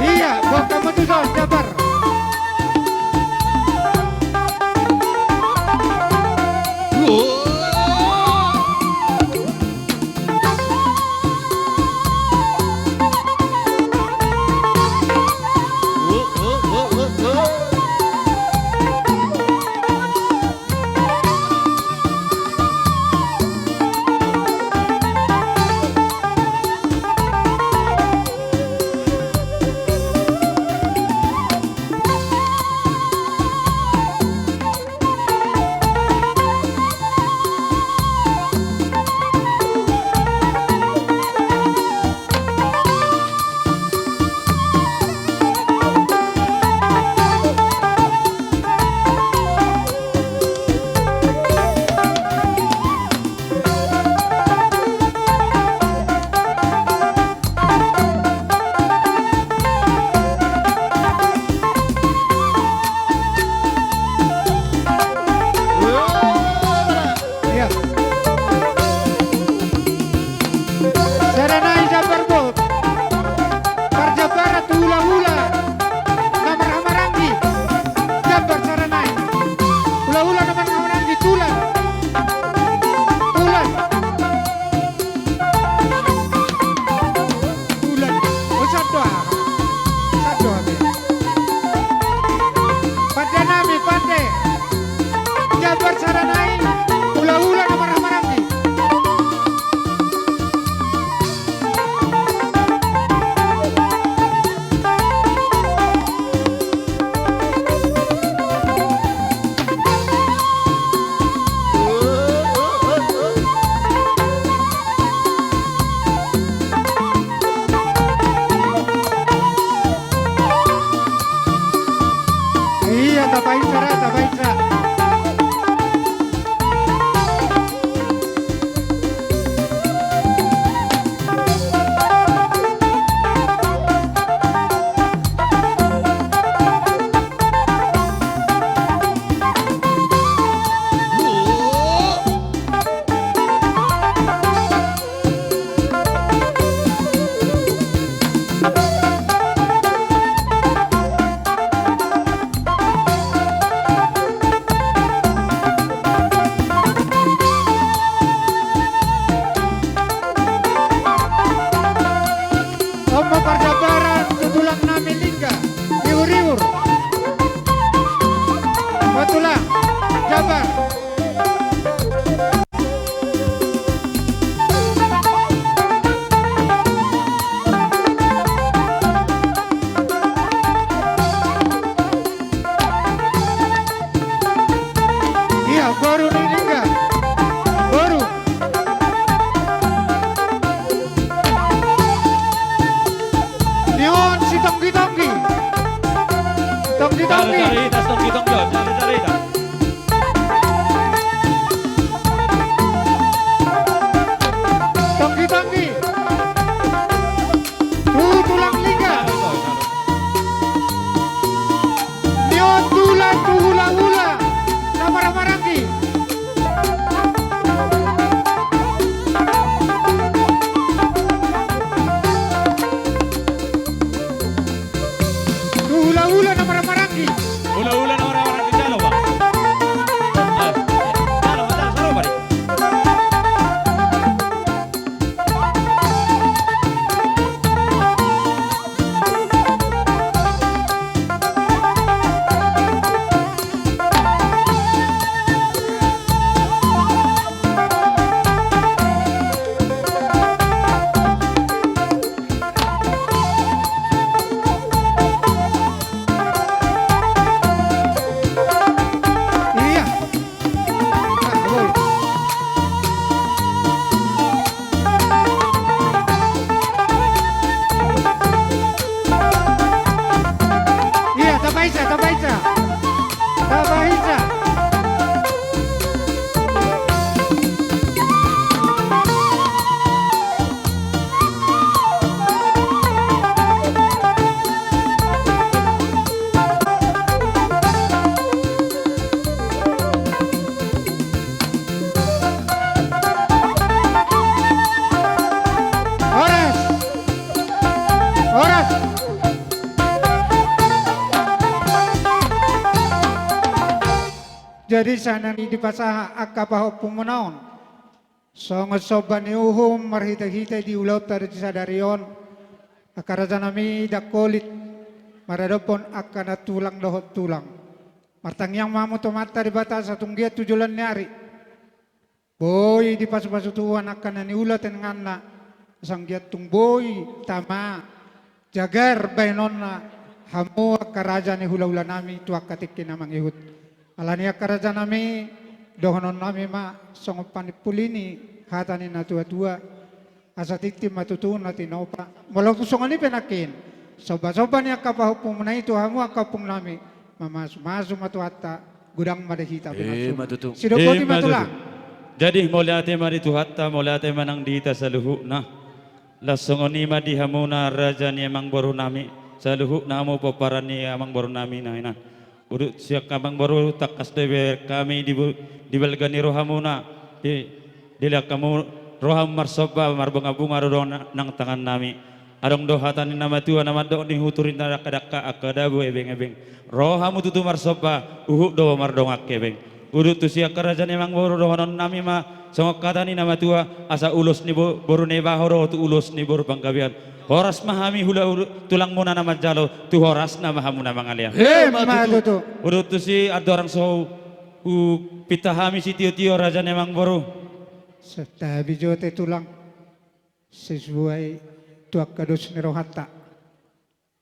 Iya, buat kamu tuh Sol, Jabar. Iya. Saranai Jabar Bot. Parjabarat hula-hula. Nomor Hamarangi. Jabar Saranai. Hula-hula nomor Hamarangi tulan. Tulan. Oh satu. Padanami pande. Jabar Saranai. Hula-hula nomor Hamarangi. Iya, tapain. Madabaran tutulang namin lingga. Iur-iur. Batulang. Jabar. Iya, baru nih lingga. Baru. Nihon si tonggi-tonggi. Tonggi-tonggi. Cari-caritas, tonggi-tonggi, cari-caritas. Tonggi-tonggi. Tulang lingga. Nihon tulang tuhula-hula. Namara-maraki. Tuhula-hula namara-maraki. Ula-ula na orang-orang di Jalo, Pak. Ah, Jalo, Jalo, Pak. Iya. Ah, boy. Iya, tabaisa, tabaisa. Tabaisa. Horas. Horas. Jadi sana di pasaha akabaho pumunaon. Songot soban ni uhum marhita-hita di ulau tada sadarion. Akaraja nami dakolit maradopon akana tulang dohot tulang. Martang yang mamu tomata di batas atung dia tujulan nyari. Boy di pasu-pasu tuan akan ni ulat ngana. Sang dia tung boy tama jagar bainonna hamu akaraja ni hula-hula nami tu akatikin namang ihut. Alani akaraja nami dohonon nami ma songo panipulini hatani na tua-tua asa tikti matutun na tinopa. Walau kusongan ni penakin. Soba-soba ni akapahupong na itu hamu akapong nami mamasu-masu matuata gudang madahita pinasun. matutu. Sidopoti matulang. Jadi mulai mari tuhatta mulai manang dita sa luhu na. Lasongoni madi hamuna raja ni amang baru nami sa luhu na mo paparan ni amang baru nami na ina. Urut siak amang baru takas debe kami di belgani rohamuna di kamu roham marsoba marbunga-bunga rodong nang tangan nami. Adong dohatan ni nama tua nama do ni huturin na kadaka akadabu ebeng-ebeng. Rohamu tutu marsoba uhuk do mardongak ebeng. Urut tu siak kerajaan emang baru dohonon nami ma songok kata ni nama tua asa ulus ni boru neba horo tu ulus ni boru panggabian. Horas mahami hula tulang muna nama jalo tu horas nama hamu nama ngalian. Matutu. Urut tu si ada orang so pitahami si tio-tio raja emang baru. Setabi jote tulang sesuai tuak kados nerohata.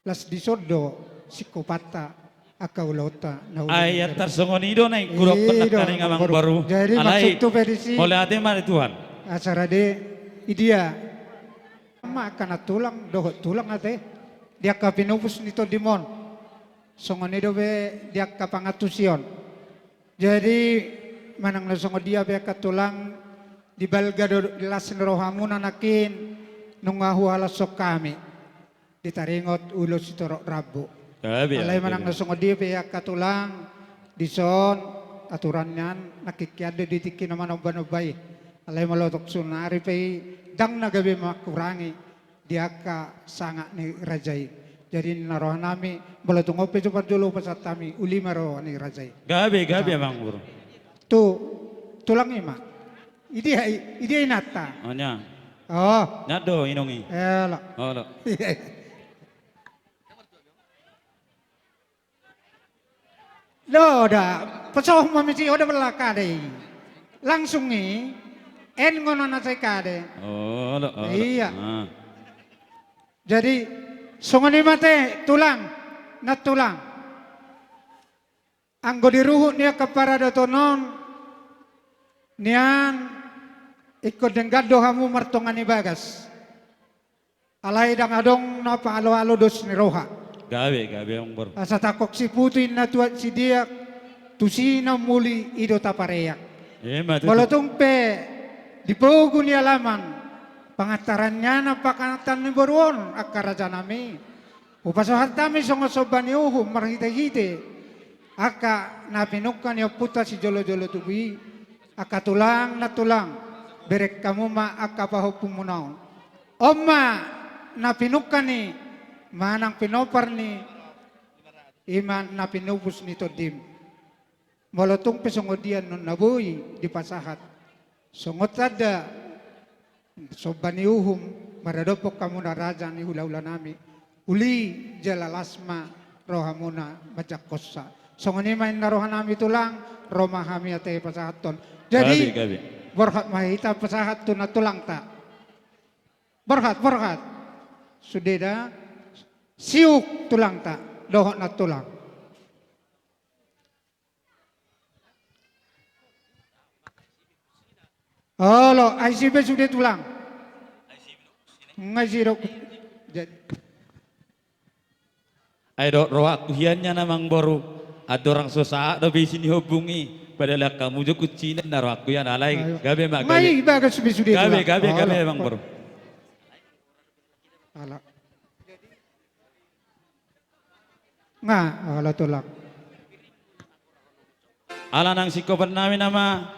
Las disodo psikopata akaulota. Ayat tarsongonido na kurok penakaring amang baru. Jadi maksud tu pedisi. Oleh ade mari Tuhan. Acara de idia. Makan tulang dohot tulang ate. Dia kapinupus nito dimon. Songonido be dia kapangatusion. Jadi manang nasongo dia be katulang di balgado las nerohamuna nakin nungahu halasok kami. Ditaringot ulos ito rabu. Alay manang nasongo dia be katulang dison aturan yan nakikiado ditiki naman ang banubay. Alay malotok sunari pe dang nagabi makurangi dia ka sanga ni Rajay. Jadi naroh nami malotung ope cepat dulu pasat kami uli maro ni Rajay. Gabi amang baru. Tu tulang ima. Idi inata. Oh nya. Oh. Nyado inongi. Ela. Oh lo. Doda, pesoh mamisi oda belakade. Langsung nih, en ngono na saya kade. Oh, Iya. Ah. Jadi, songoni mate tulang, na tulang. Anggo diruhut niya kepada tonon, niyan ikut denggado hamu martongani bagas. Alay dang adong na paalo-alo dos ni roha. Gabe ang bor. Asa takok si putin na tuat si diak, tusina muli ido tapareyak. Matutu. Balotong pe, di pogo ni alaman, pangatarannya na pakanatan ni Boruon, akaraja nami. Upasahat kami songosoban ni uhum, marhite-hite. Aka napinukan niya puta si jolo-jolo tubi. Aka tulang na tulang, berek kamu ma aka pahupung munaon. Oma, napinukan ni, manang pinopar ni, iman napinubus ni Todim. Molotong pesongodian nun nabuhi di pasahat. Songot ada sobani uhum maradopok kamu na raja ni hula-hula nami. Uli jalalasma rohamuna majak kosa. Songoni main narohan nami tulang roma hami ate pasahaton. Jadi Gabe. borhat mahita pasahat tu na tulang ta. Borhat. Sudeda siuk tulang ta dohot na tulang. Halo, ICB sudah tulang. Ngajiro. Ay roa kuhiannya namang boru. Ada orang susah do bisi dihubungi. Padahal kamu jo kucina na roa kuyan alay. Gabe mak Ngai bagas sudah tulang. Gabe emang boru. Ala. Nga, ala tulang. Ala nang sikopan namin nama.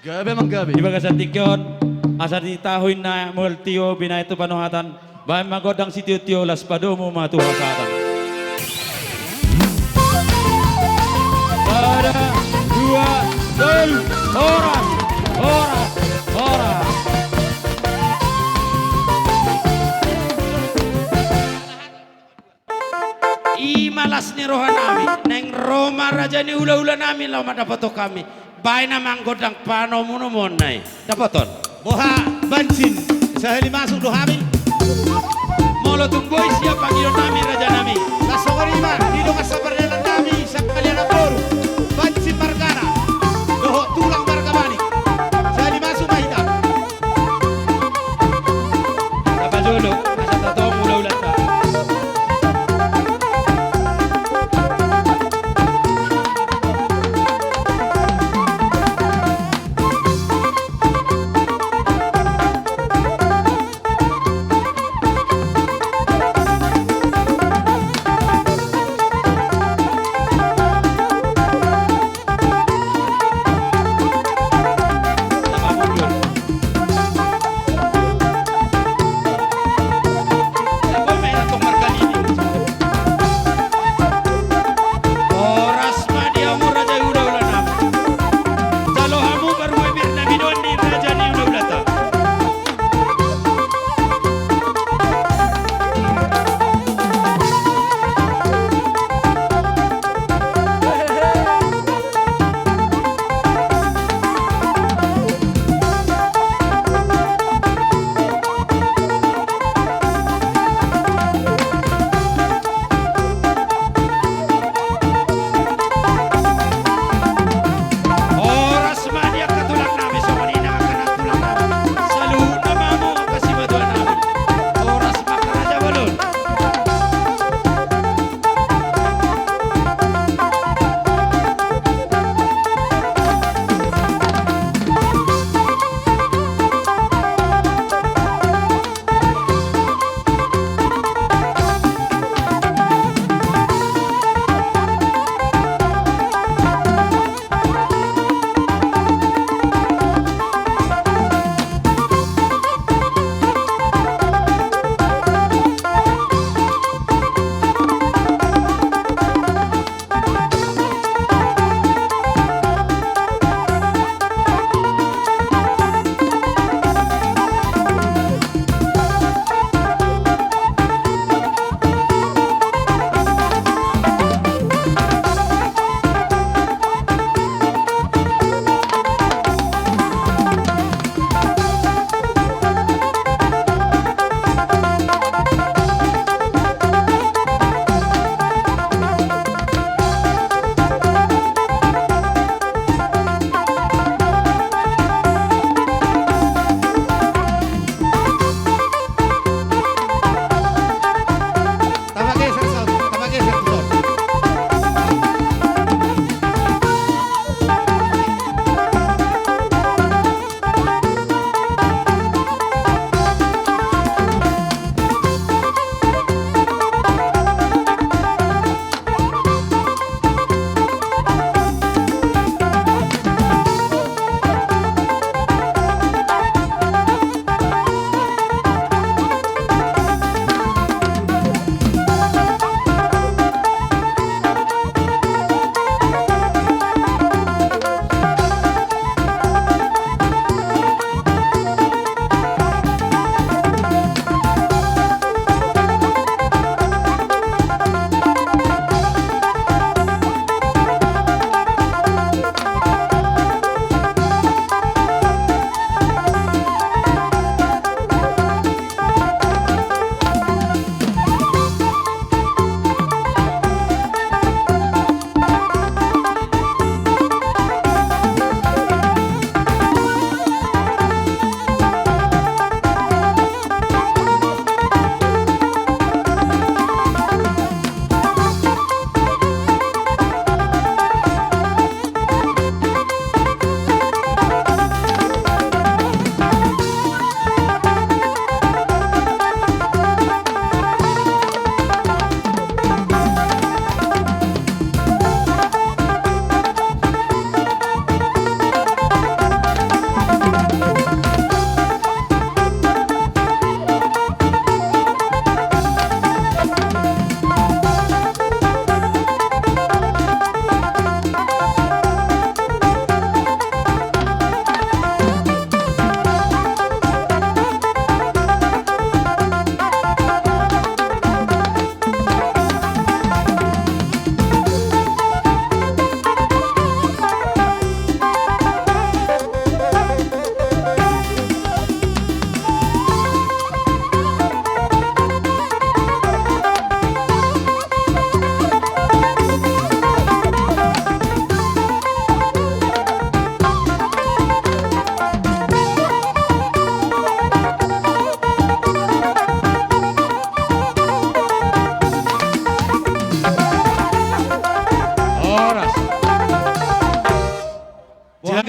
Gabi mang gabi. Di bagasan tikyon, asal ditahuin na multiyo binaitu panuhatan, bahay magodang si tiyo-tiyo las padomo matuhasatan. Pada 2, 1, oras. Imalas ni roha nami, neng Roma raja ni ula-ula nami lau madapato kami. Bahay na manggodang panomuno mo nai. Dapaton. Boha bansin. Sahali masuk dohami. Molo tungboy siya pangilon nami raja nami. Kasongorima. Dito kasabaryanan nami sa kalian boru. Bansin margana. Doho tulang margabani. Sahali masuk mahita. Napajolo, asa tatong ula-ulan ta.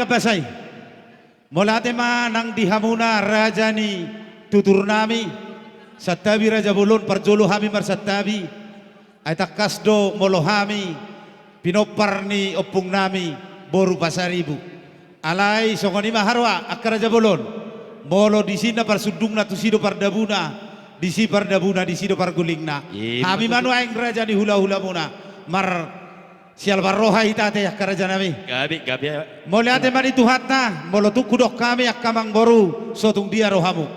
margapasay. Molate ma nang dihamuna raja ni tutur nami. Satabi raja bulun parjolo hami marsatabi. Ay takasdo molohami. Pinopar ni opung nami boru pasaribu. Alay songoni maharwa akaraja bulun. Molo di sini parsudung na tusido pardabuna. Disi pardabuna disido pargulingna. Hami manu aing raja ni hula-hula muna. Mar sial barroha hitate akaraja nami. Gabi. Moliate mani tuhatna, molotuk kudok kami akamang boru, sotung dia rohamu.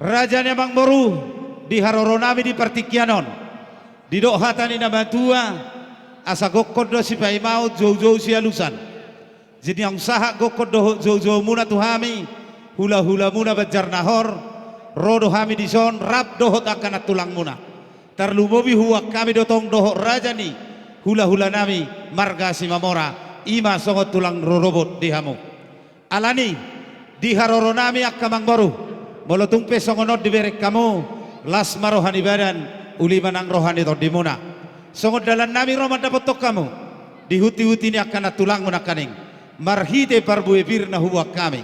Rajanya mang boru, di haroro nami di partikianon. Di dok hatani nama tua, asa gokodo si pai mau jauh-jauh si alusan. Jadi yang sahak gokodo jauh-jauh muna tuhami, hula-hula muna bajar nahor, rodo hami di son, rap dohot akan tulang muna. Terlumobi huak kami dotong dohot rajani, hula-hula nami marga si mamora. Ima songot tulang rorobot dihamu. Alani di haroro nami akamang baru. Molotung pe songonot diberek kamu. Las marohani badan uli manang rohani to dimuna. Songot dalan nami roman dapotok kamu. Di huti-huti ni akana tulang munakaning. Marhite parbuebir na huwak kami.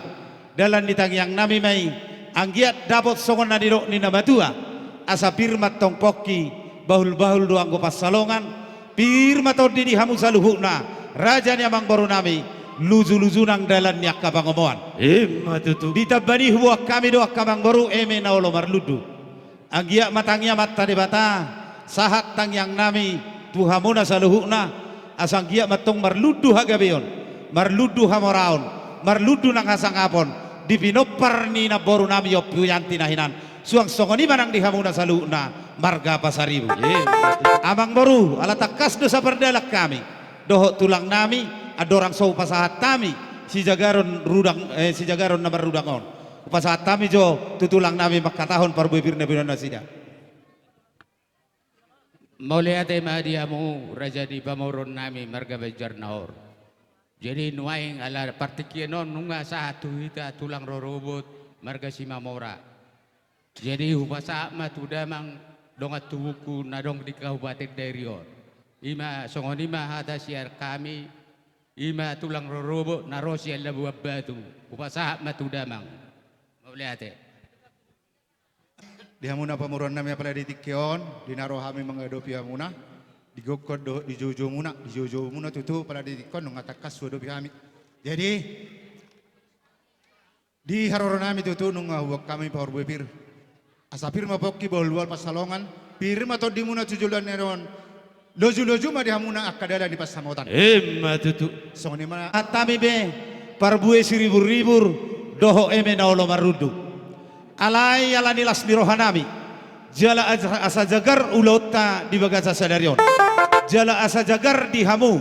Dalan ditangyang nami may anggiat dapot songon na niro ni namatua. Asa pirmat tong poki bahul-bahul doang gopas salongan. Pirmat to di hamu saluhuna. Raja ni amang baru nami luzu-luzu nang dalan ni akabangomoan. Matutu. Ditabani huwak kami doa kamang baru eme na olo marludu. Anggia matangnya mata de bata sahat tang yang nami tuhamuna saluhuna asang gia matong marludu hagabeon marludu hamoraon marludu nang hasang apon dipinopar ni na baru nami yopu yanti nahinan suang songoni manang dihamuna saluhuna marga pasaribu. Amang baru ala takas dosa perdalak kami. Doho tulang nami adorang sau pasahat tami si jagaron nabar rudangon pasahat tami jo tutulang nami makatahon parbuibir na binon nasida. Mauliate madiamu raja di pamoron nami marga bajar nahor. Jadi nuaing ala partikianon nunga satu hita tulang rorobot marga si mamora. Jadi hupasa matudamang dongat tubuku nadong di kabupaten Derion. Ima songonima hata siar kami ima tulang rorobo narosi ala buat batu upasa matudamang mauliate di hamuna pamuron nami apala di tikkeon di naro hami mengadopi hamuna di gokod do di jojo muna tutu pala di tikkon nung atakas wadopi hami. Jadi di haroro nami tutu nung huwak kami pawar buepir asapir mapoki bawal pasalongan pir mato di muna tujulan neron loju-loju ma dihamuna akadala di pasamotan. Matutu. Songni mana atami be parbue siribur-ribur doho eme na olo marudu. Alai ala nilas mirohanami. Jala asa jagar ulota di bagasa sadarion. Jala asa jagar di hamu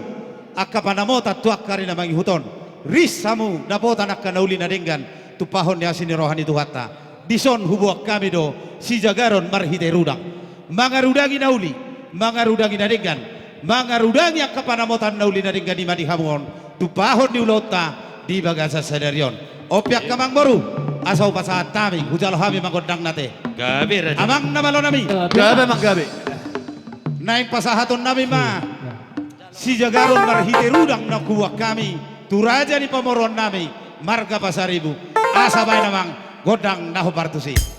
akapanamota tuak karina mangi huton. Ris hamu napotan akanauli nadenggan tupahon ya sini rohani tuhata. Dison hubuak kami do si jagaron marhite rudang. Mangarudangi nauli. Mangarudangi nadengan mangarudangi akapanamotan nauli nadengan di madihamuon tupahon di ulota di bagasa sadarion opiak kamang baru asau pasahat tami hujal hami manggodang nate Gabi raja. amang namalo nami Gabi mang gabi. naik pasahaton nami ma si jagaron marhite rudang na kuwak kami turaja ni pamoron nami marga pasaribu asa bay namang godang naho partusi.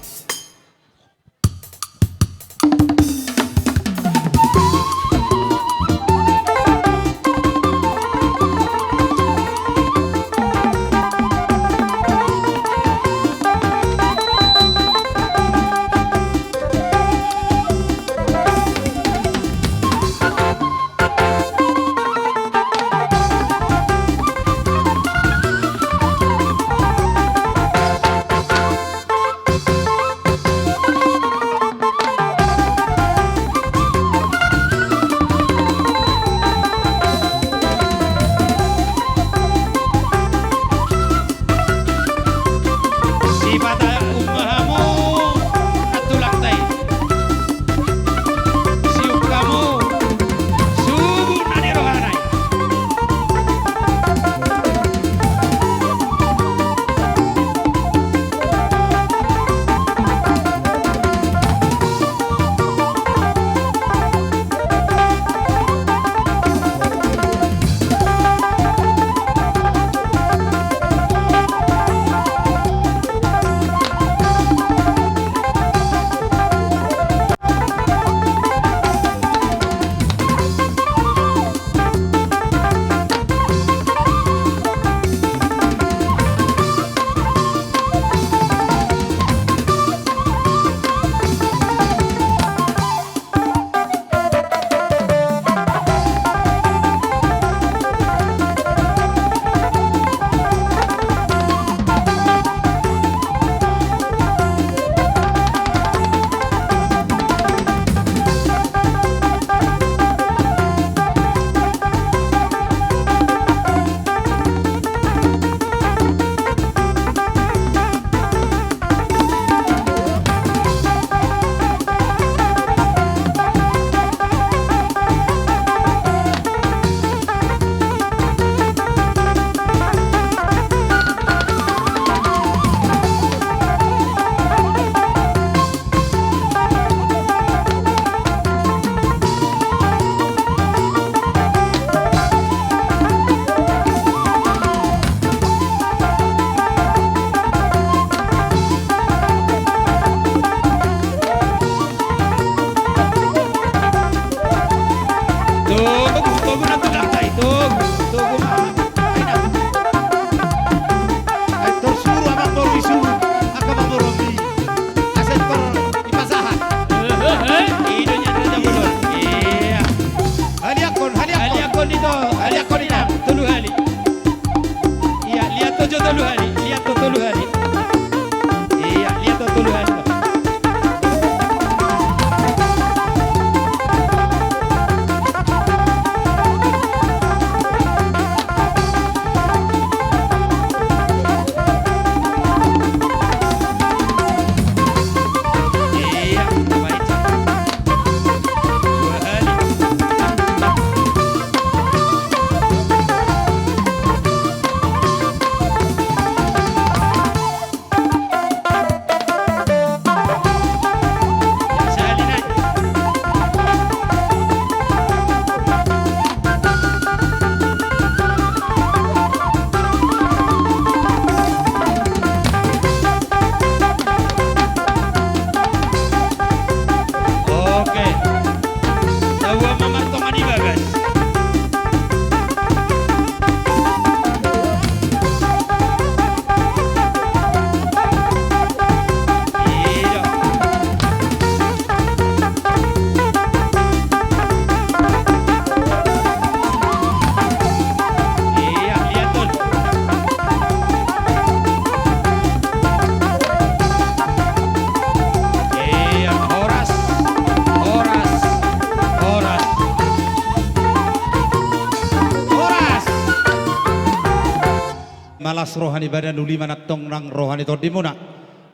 las rohani badan uli manatong nang rohani todimuna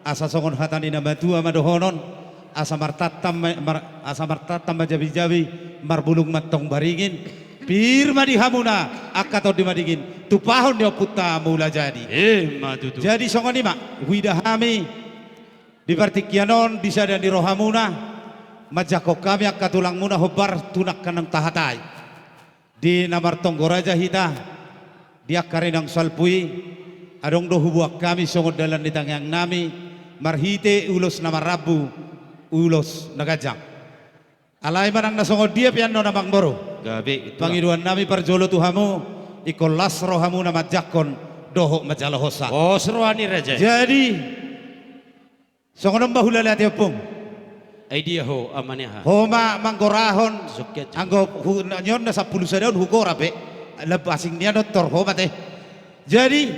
asa songon hatani na batua madohonon asa martatam majabi-jabi marbulung matong baringin pirma di hamuna akato di madigin tupahon dia puta mula jadi Matutu. jadi songon ima wida hami di partikianon di sada di rohamuna majako kami akatulang muna hobar tunak kanang tahatai di namar tonggoraja hita dia karinang salpui adong do hubuak kami songod dalan di tangyang nami marhite ulos na marabu ulos nagajang alay manang nasongod dia piano na mangboro Gabi itu. pangiduan nami parjolo tuhamu ikolas rohamu na majakon doho majalohosa Oh seruani raja. jadi songonom bahula lati opung Idea ho amannya ha. homa manggorahon Sukyat. anggo nyon na 10 sadaun hugora pe lebasing dia doktor homa teh jadi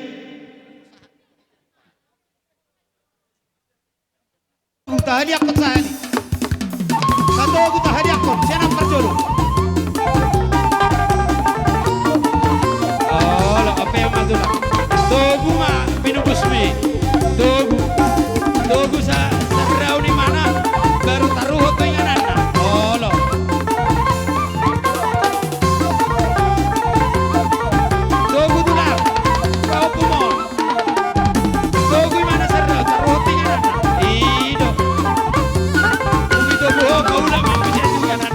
tahali akon sahali satu tahali akon siapa perjolo Oh, lo apa yang matu lah? Togu mah pinugusmi. Togu sa rau di mana? Baru taruh ke inganan. Oh, lo. Togu tu lah. Kau pumon. Togu mana sarau taruh ke inganan. Ido. Umi togu ho kau lah mampu jadi inganan.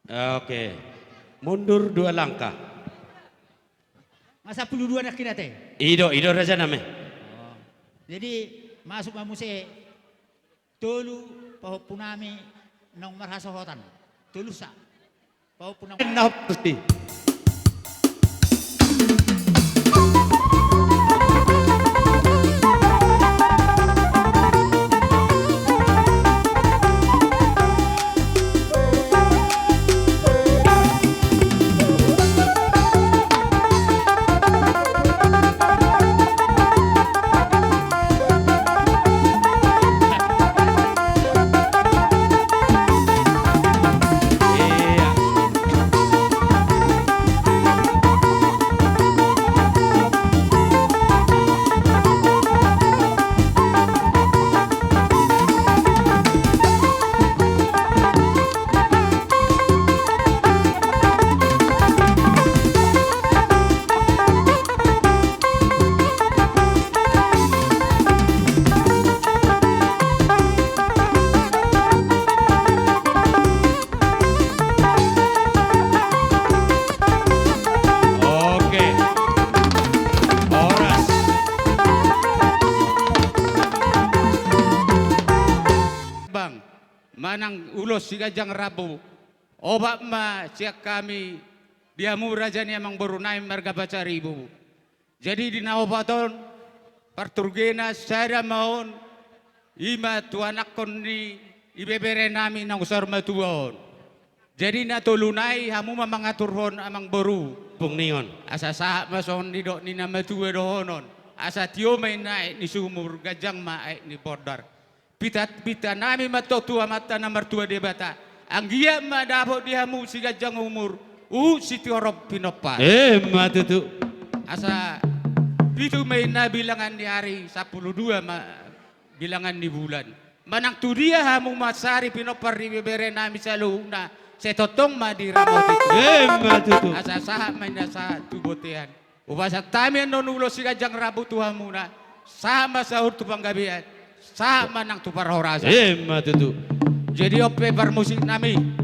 Oke. Mundur 2 langkah. Masa 12 nak kira teh. Ido raja name. Jadi masuk mamuse tulu pahupunami nong marhasohotan. Tulu sa. Pahupunang nah pasti manang ulos si Gajang Rabu obat ma siak kami diamu raja ni amang berunai marga baca ribu jadi di naobaton parturgena sada maon ima tuanak koni ibebere nami nang usar matuon jadi natulunai hamu mamangaturhon amang beru Pung ningon. asa sahak mason di dok ni nama tuwe dohonon asa tio may naik ni sumur Gajang maik ni bordar pita nami matotua mata nomor 2 debata anggia madabo dihamu si Gajang umur Siti Orob Pinopa. Matutu. Asa itu may nabilangan ni hari 12 bilangan ni bulan. Manang tu dia hamong masari Pinopar di bibere namin sa luhuna. Sa totong madiramaw dito. Matutu. Asa saha may nasa tubotihan. Ubasa tamin nonulo si kajang rabutuhan muna. Sama sa urtupang gabihan. Sama ng tuparhorasa. Matutu. Jadi ope musik namin.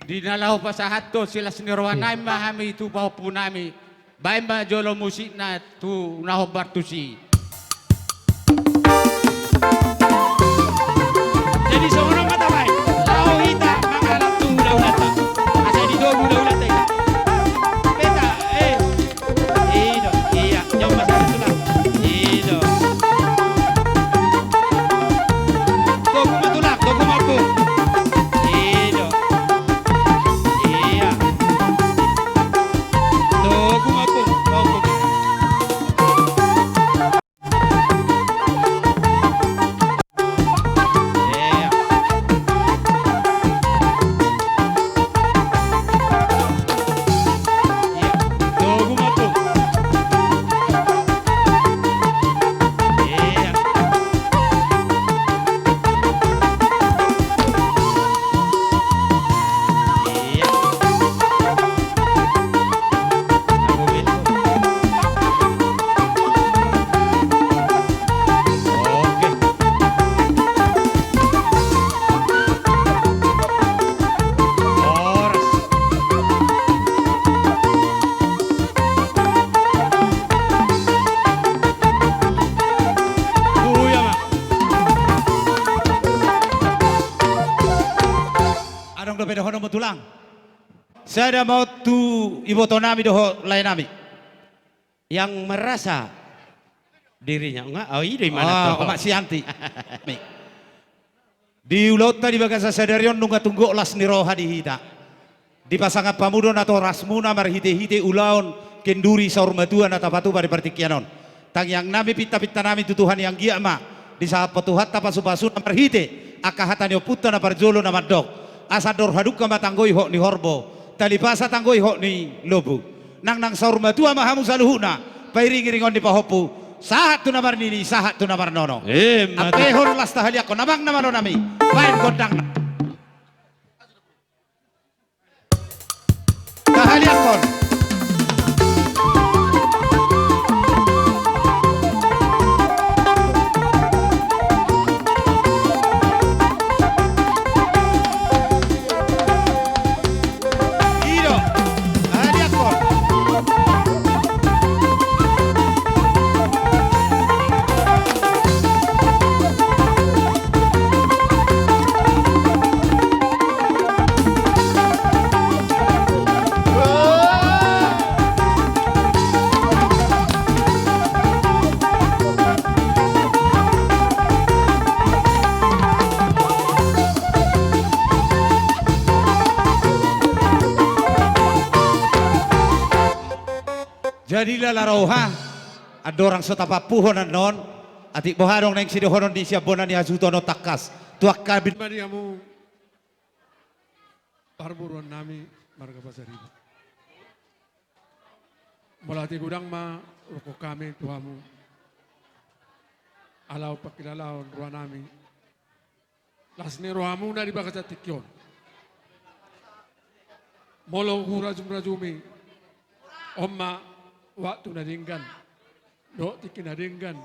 Dinalaw pa sa hatto sila sinirwan namin mahami itu baho po namin. Bayan ba jolo musik na tu nahobar tu si. Jadi seorang kata baik. Lau hita mengalap tu ulah-ulah tak. Asal di dua ulah-ulah tak. Beta, Ido, iya, jauh masih itu lah. Ido. Tunggu matulak, tunggu mampu. Ido. Iya. Tunggu mampu, mampu. Iya. Tunggu mampu. Iya. Iya. Aku bilang. Oke. Oras. Kuya mak. Anong do pedohon mo tulang? Saya mau tu iboto nami doho lain nami. Yang merasa dirinya enggak, dari mana tuh? Mak Sianti. Di ulauta di bagasa sadarion nunga tunggu las niroha di hita. Di pasangan pamudon atau rasmuna marhite-hite ulaon kenduri saur matuan atau patu pada partikianon. Tang yang nami pita-pita nami tutuhan yang giama di saat petuhat tapasu-pasu marhite akahatan yo puta na parjolo na madok. Asador haduka matanggoi hok ni horbo. Talipasa tanggoi hok ni lobu. Nang saur matua mahamu saluhuna. Pairing-ringon di pahopu. Sahat tu namar nini, sahat tu namar nono. Apehon las tahaliako namang namano nami. Pain gondang. Tahaliakon. Ido. Tahaliakon. Jadilah laroha ada orang setapa puhonan non atik boharong neng sidohonon di siabonan ya sutono takas tuak kabin Mariamu parburuan nami marga pasaribu. Mulati gudang ma roko kami tuamu. Alau pakilalaon ruan nami. Lasni rohamu na di bakasa tikyon. Molo hurajum-rajumi. Omma waktu nadinggan. Dok tiki nadinggan.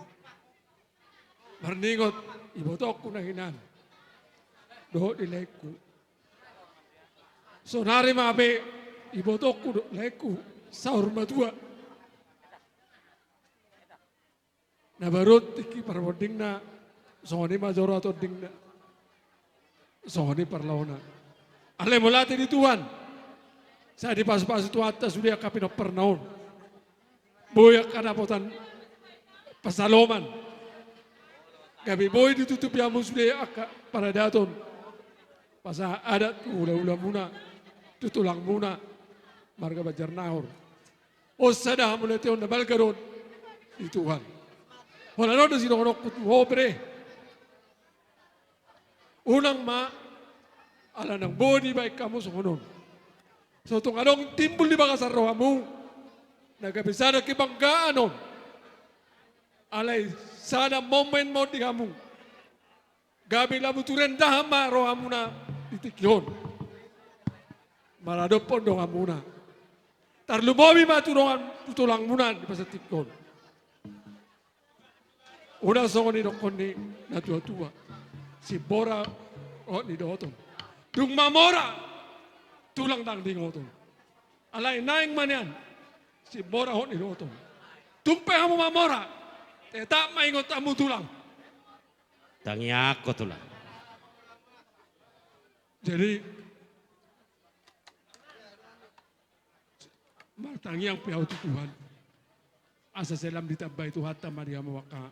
Marningot ibotokku na hinan. Dok dileku. Sonari mabe ibotokku dok leku. Saur matua. Nabarut tiki parwoding na. Soni majoro atau ding na. Soni parlauna. Ale mulati di Tuhan. Saya di pas-pas itu atas sudah kapino pernaun. Boya kanapotan pasaloman. Gabi boy ditutup ya musli aka para daton. Pasa adat ula-ula muna. Tutulang muna. Marga bajar nahor. O sada mulai teon na balgaron. Di Tuhan. Wala no na sinonok putu hobre. Unang ma ala ng body baik kamu sungunon. Sotong anong timbul di bagasan rohamu. Nagabisada kibanggaan on. Alay sana momen mo di kamu. Gabi labu turendah ma rohamu na ditikyon. Maradopon dong amuna. Tarlumobi ma tulang muna di pasal tikyon. Una songo ni dokon ni na tua-tua. Si Bora ni doton. Dung mamora tulang dang di ngoton. Alay naing manian. Si Bora ni doton. Tumpe hamu mamora. Tak maingot amu tulang. Tangi ako tulang. Jadi martangi ang piyaw ti Tuhan. Asa selam ditabay tu hatta Maria mawaka.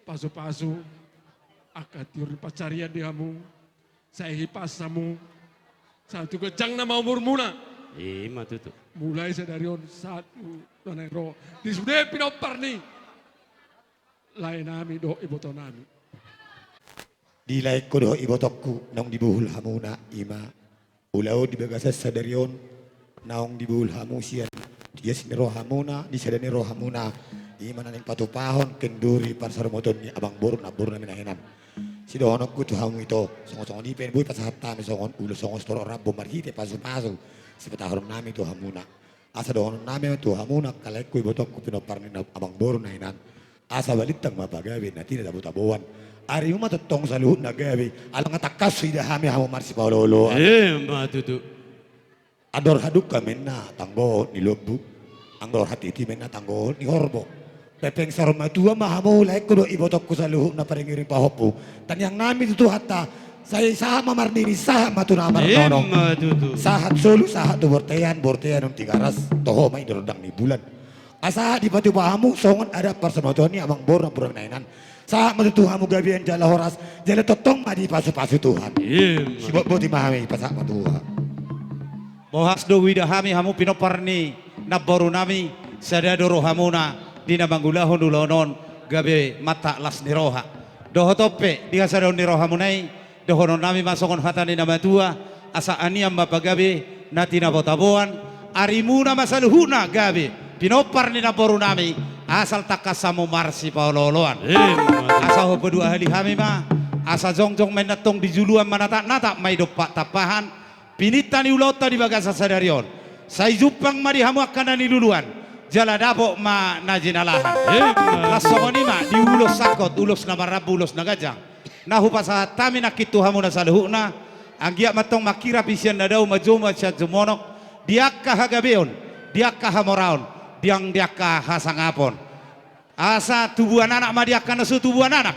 Paso-paso akat yun pacarian dihamu. Sa ihipasa mo. Sa tugajang na maumur muna. Matuto. Mulai sa darion satu nanay ro. Di sudah pinoparni. Lain nami do iboto nami. Dilay ko do ibotokku nang dibuhul hamuna ima. Ulaw di bagasas sa darion naong dibuhul hamu siyan. Dia siniro hamuna di sadani ro hamuna. Ima naning patupahon kenduri parsarumoton ni abang bor na minahinan. Si dohonok ko to hamu ito. Songo-songo di pen buy pasahata mi songon ulo songo storo rabo marhite pasu-pasu. Si pataharom nami to hamuna. Asa dohonon nami to hamuna kalay ko ibotokku pinoparni na abang bor na hinan. Asa balitang mapagabi na tinatabu-tabuan. Ari mo matutong sa luhut na gabi. Alang atakas suida hami hamo marsi paulolo. Matuto. Ador haduk kami na tanggo ni lobu. Angdor hatiti men na tanggo ni horbo. Pepeng saroma tua mahamo laik ko do ibotok ko sa luhut na paringiring pahopo. Tanyang namin ito hatta saya saha mamarnini saha matunamar nono. Sahat solo sahat tu bortean ng tigaras. Toho may dorodang ni bulan. Asa di pati pahamu songon ada parsamotoni amang bor na burang nainan. Sa matutuhamu gabian jala horas jala totong madi pasu-pasu Tuhan. Sibuk boti mahami pasak matuha. Mohas do wida hami hamu pinoparni na boru nami sadadoro hamuna di nabanggulahon ulonon gabi mata las niroha. Doho tope di kasadon niroha munai dohonon nami masongon hata ni namatua asa aniam mapagabi nati nabotaboan arimuna masaluhuna gabi. Pinopar ni naboru nami asal takasamu marsi pauloloan. Asa ho berdua hali kami ma asa jongjong menatong di juluan manata-nata may dopak tapahan pinita ni ulota di bagasa sadarion. Say jupang mari hamu akan ni luluan jala dapok ma najinalahan. Lasongoni ma di ulos sakot ulos na marabu ulos na gajang. Nahu pasahat tami nakitu hamu na saluhuna anggiak matong makira pisian na daw majoma siya jumonok diakka hagabeon diakka hamoraon diang diaka hasangapon asa tubuhan anak ma diaka naso tubuhan anak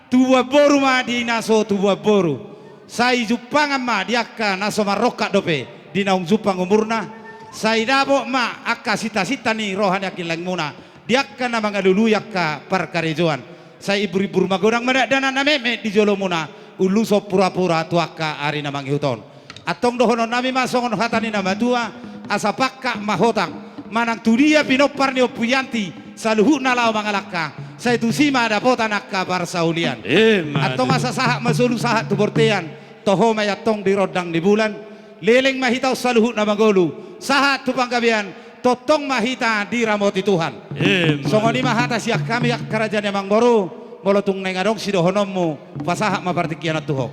tubuh boru ma di naso tubuh boru sai jupangan ma diaka naso maroka dope di naung jupang umurna sai dabo ma akka sita-sita ni rohan yakin lang muna diaka na mga luluyak ka parkarejuan sai ibu-ibu rumah godang madadana na meme di jolo muna uluso pura-pura tuaka ari na manghiuton atong dohonon nami masongon hatani na matua asa pakka mahotang manang tudia pinopar ni opuyanti saluhut na lao mangalaka sa itu sima dapota nakka barsaulian atong asa sahat masulu sahat tubortean toho mayatong di rodang di bulan leleng mahitaw saluhut na magolu sahat tupanggabian totong mahita di ramoti Tuhan songoni mahata siak kami yak kerajaan yang mangboru molotung nengadong sidohonommu pasahat mapartikian at tuhok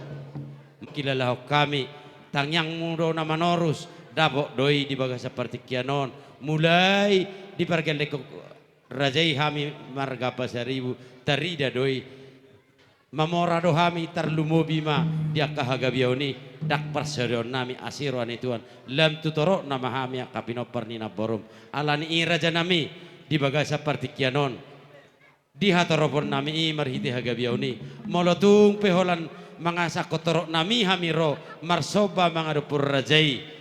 Kilala kami tangyang mundo na manorus dapok doi di bagasa partikianon mulai di pargale ko rajai hami marga pasaribu tarida doi mamora do hami tarlumobi ma dia kahagabioni dak parsarion nami asiro ani Tuhan lam tutoro nama hami kapinopar ni naborum alani iraja nami di bagasa partikianon di hataropon nami marhiti hagabioni molotung peholan mangasa kotorok nami hamiro marsoba mangadupur rajai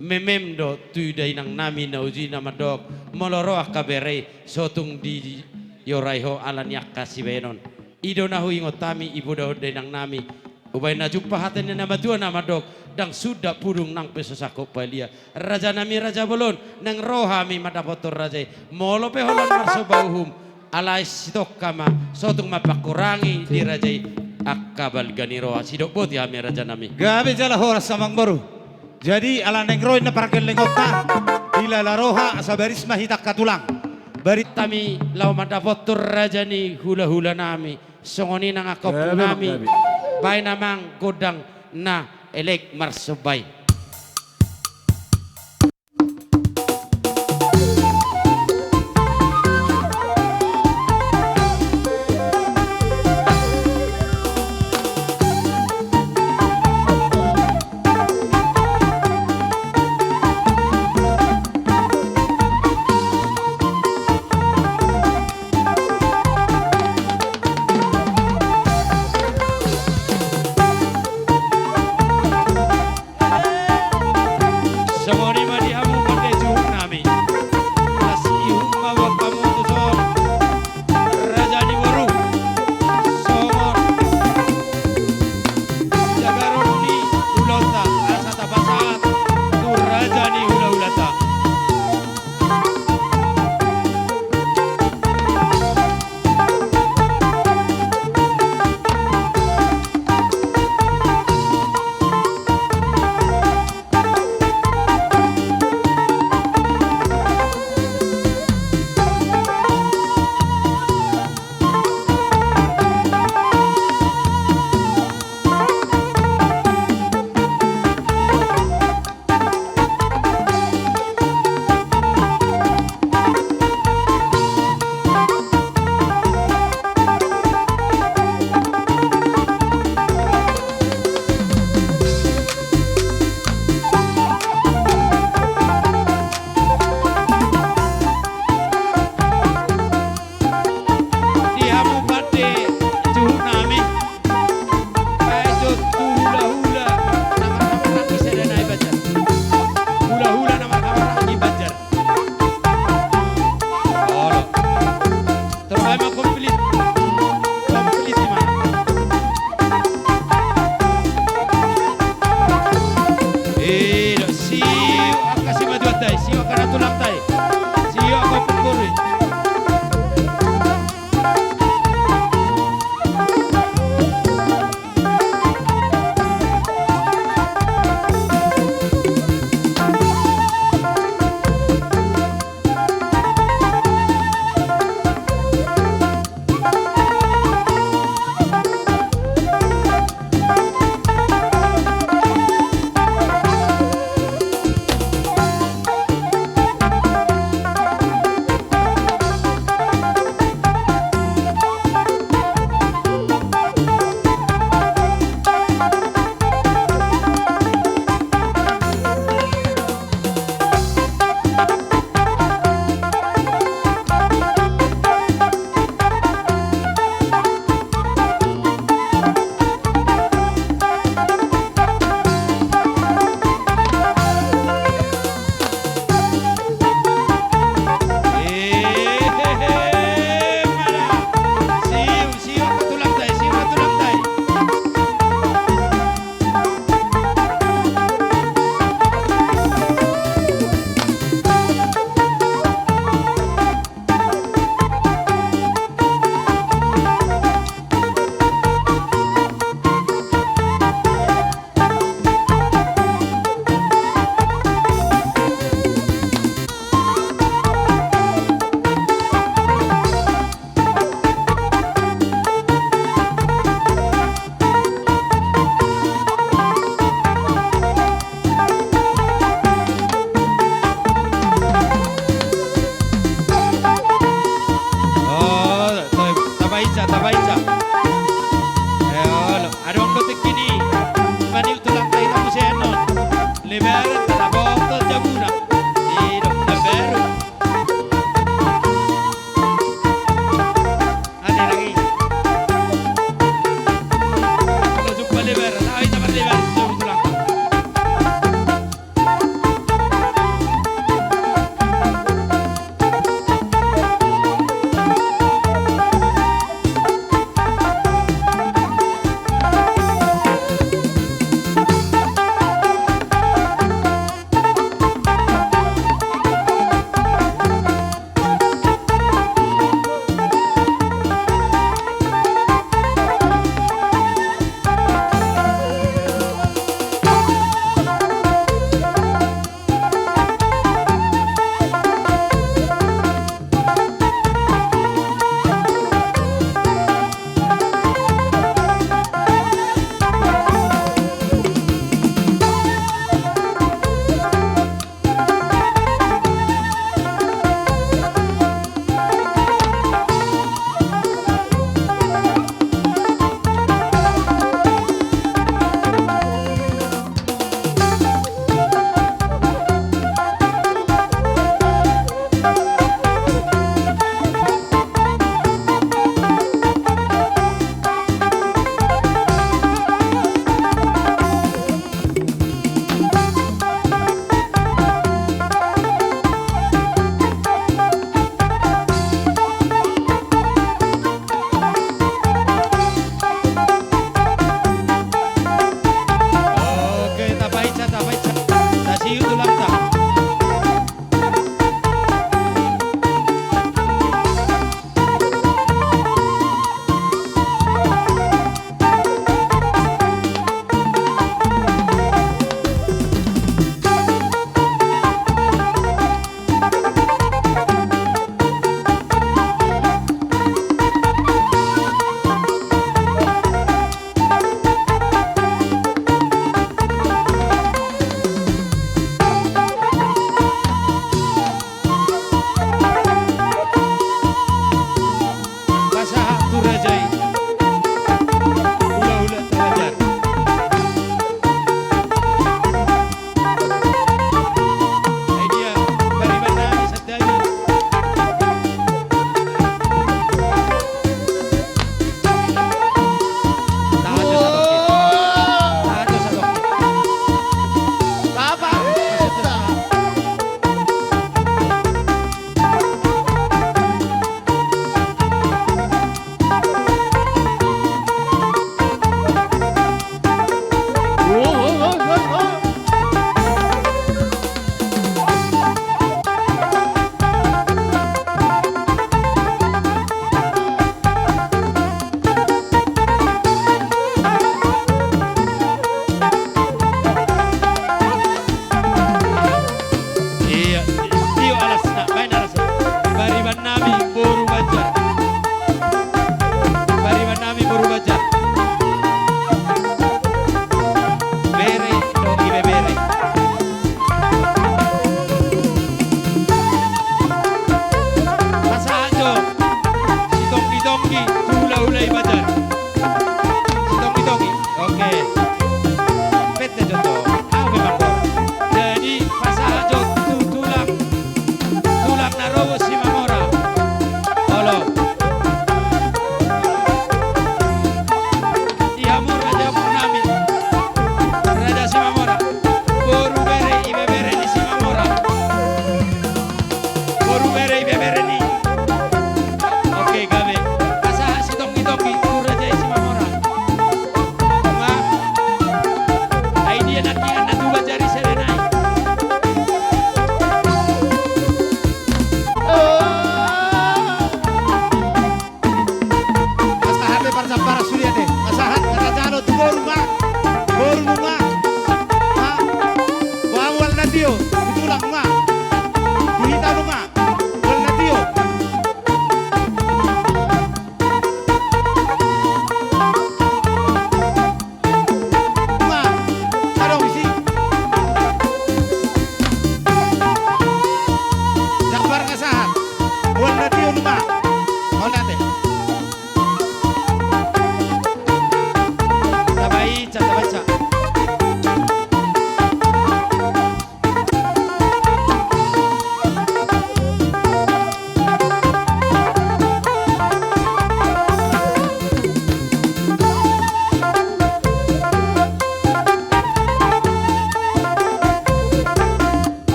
mememdo tuiday nang nami na uji na madok moloro akabere sotung di yoraiho alan yakka sibenon ido na huingot tami ibu daud nang nami ubay na jumpa haten na matua na madok dang sudah purung nang pesosako palia raja nami raja bolon nang rohami madapotor rajai molo peholan marsobauhum alai sitok kama sotung mapakurangi di rajai akabal ganiro sidok boti hami raja nami gabe jala horas samang baru Jadi ala nengroy na parken lengotna ila laroha sabaris mahitak katulang. Bari Tami lau madapotur raja ni hula-hula nami. Songoni nang akop nami. Bay namang godang na elek marsubay.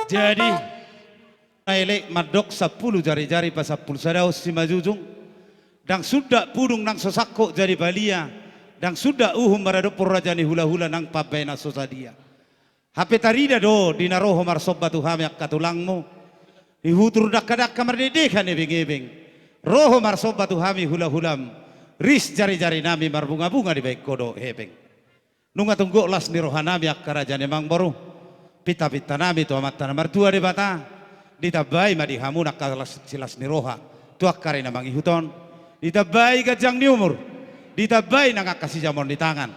Jadi nailek madok 10 jari-jari pas 10 sadau si majujung dan sudah pudung nang sosako jadi balia dan sudah maradok rajani hula-hula nang pabena sosadia. Hape tarida do dinaroho marsobatu hami akatulangmu ihutur dak-dak mardedekan ebeng-ebeng roho marsobatu hami hula-hulam ris jari-jari nami marbunga-bunga di baik kodo hebeng nunga tunggu las ni rohanami akkarajane mang baru pita-pita nami tu amat tanah martua di bata ditabai madi hamuna kalas silas ni roha tu akkare na mangi huton ditabai gajang ni umur ditabai nang kasih jamon di tangan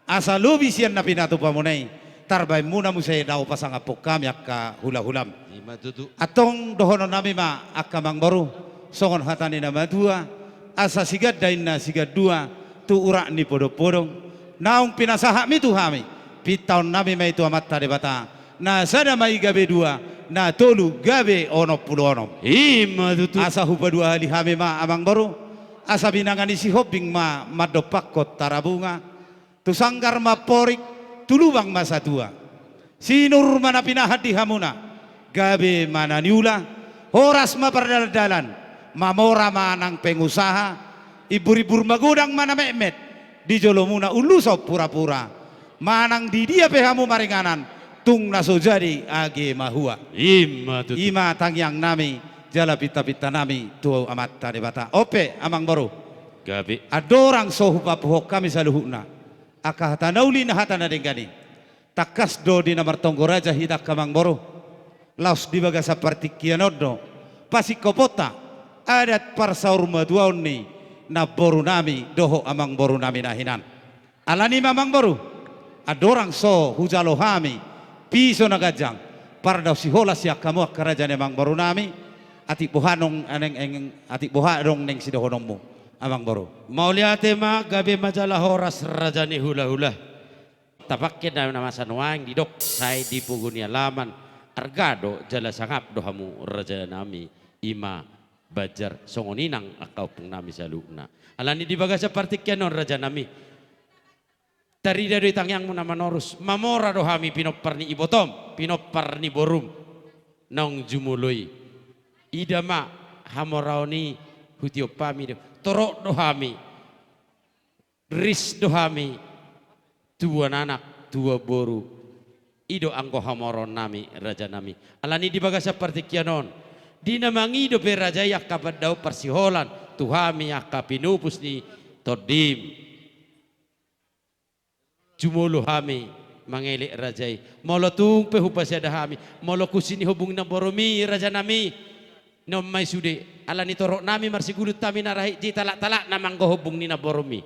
asal lubi sian na pinatu pamunai tarbay muna mo say daw pasang apok kami akka hula-hulam atong dohono nami ma akka mang baru songon hatani na madua asa sigad dain na sigad dua tu urak ni podong-podong naong pinasaha mi tu hami pitaon nami may tu amat tade bata na sada may gabe dua na tolu gabe ono pulonom asa hupa dua hali hami ma amang baru asa binangan isi hobing ma madopakot tarabunga tu sanggar ma porik tulubang masa tua sinur mana pinahat di hamuna gabe mana niula horas ma perdal-dalan mamora manang pengusaha ibur-ibur magudang mana memet di jolomuna uluso pura-pura manang di dia pehamu maringanan tung naso jadi age mahua ima tangyang nami jala pita-pita nami tu amat tade bata ope amang baru gabi adorang sohu papuhok kami saluhuna aka hatanauli na hatana dengani takas do di namar tonggo raja hidak kamang baru laos di baga seperti kianodo pasikopota adat parsaur maduaun ni na boru nami doho amang boru nami nahinan alani mamang baru adorang so hujalo hami piso nagajang pardaw si hola siya kamu akarajan amang baru nami ati buhanong aneng ati buhanong neng sidohonommu amang baru Mauliate ma gabe majalah horas rajani hula-hula tapakin na namasan wang didok say di pugunia laman argado jala sangap dohamu raja nami ima bajar songoninang akau pung nami saluna alani di baga seperti kenon raja nami tari dari tangyang muna manorus mamora dohami pinoparni ibotom pinoparni borum nong jumului idama hamoraoni hutiopami torok dohami ris dohami dua anak dua boru ido angko hamoron nami raja nami alani di baga seperti kianon dinamangi do pe raja yak kabadau persiholan tuhami yak kapinupus ni todim jumulu hami mangelik rajai molo tung pe hupasada hami molo kusini hubung na boromi raja nami no mai sude alani torok nami marsigulut tami narahi di talak-talak namang hubung ni na boromi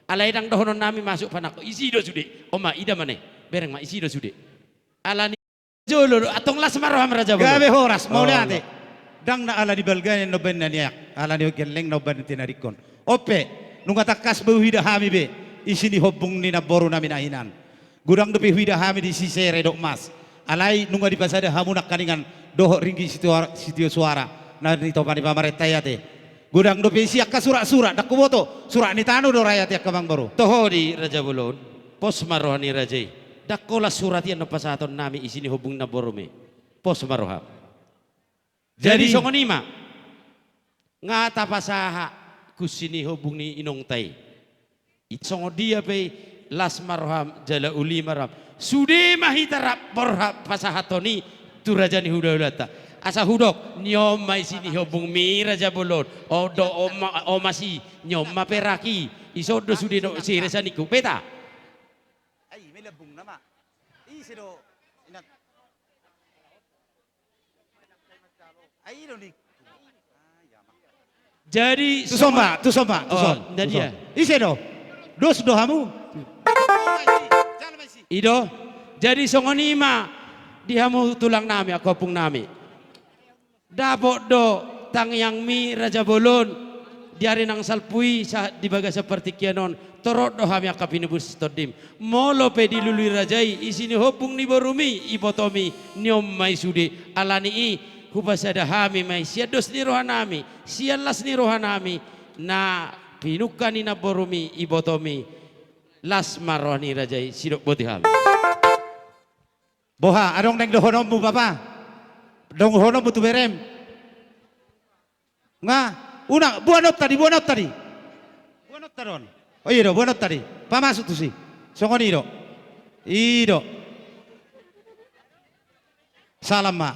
alai dang dohonon nami masuk panako isi do sude oma ida maneh bereng ma isi do sude alani jolo atong las marham raja gabe horas mau liate dang na ala di balganen no ben niak ala di geleng no ben tinarikon ope nunga takas beuhida hami be isini hobung ni na boru nami nahinan gudang dope hida hami di sisere dok mas alai nunga di pasada hamu nak kaningan doho ringgi sitio suara na di topani pamareta yate gudang dope isi akka surat-surat dak kuboto surat ni tanu do rakyat yak kamang baru toho di raja bulun pos marohani rajai dakola surat yan no pasaton nami isini hubung na borume pos maroha jadi songonima ngata pasaha kusini hubung ni inong tay songo dia pe las marham jala uli marham sude mahitarap borha pasahatoni tu raja ni hudolata asa hudok nyom mai sini hubung mi raja bulun odo omasi nyom maperaki isodo sude no si resaniku peta ai melebung nama isido inat ai do ni jadi tu somba nadia isido dos dohamu ido jadi songonima dihamu tulang nami akopung nami dapot do tangyang mi raja bolon diari nang salpui di baga seperti kianon torot do hami akapinibus todim molo pe dilului rajai isini hopung ni borumi ibotomi nyom mai sude alani i hubasada hami mai siados ni rohanami sialas ni rohanami na pinukani na borumi ibotomi las maroni rajai sidok boti hami boha adong neng dohonommu papa Dong hono butuh berem. Nga, una buanot tadi. Buanot taron. Oh iya do, buanot tadi. Pamasuk tuh sih. Songoni do. Ido. Salam ma.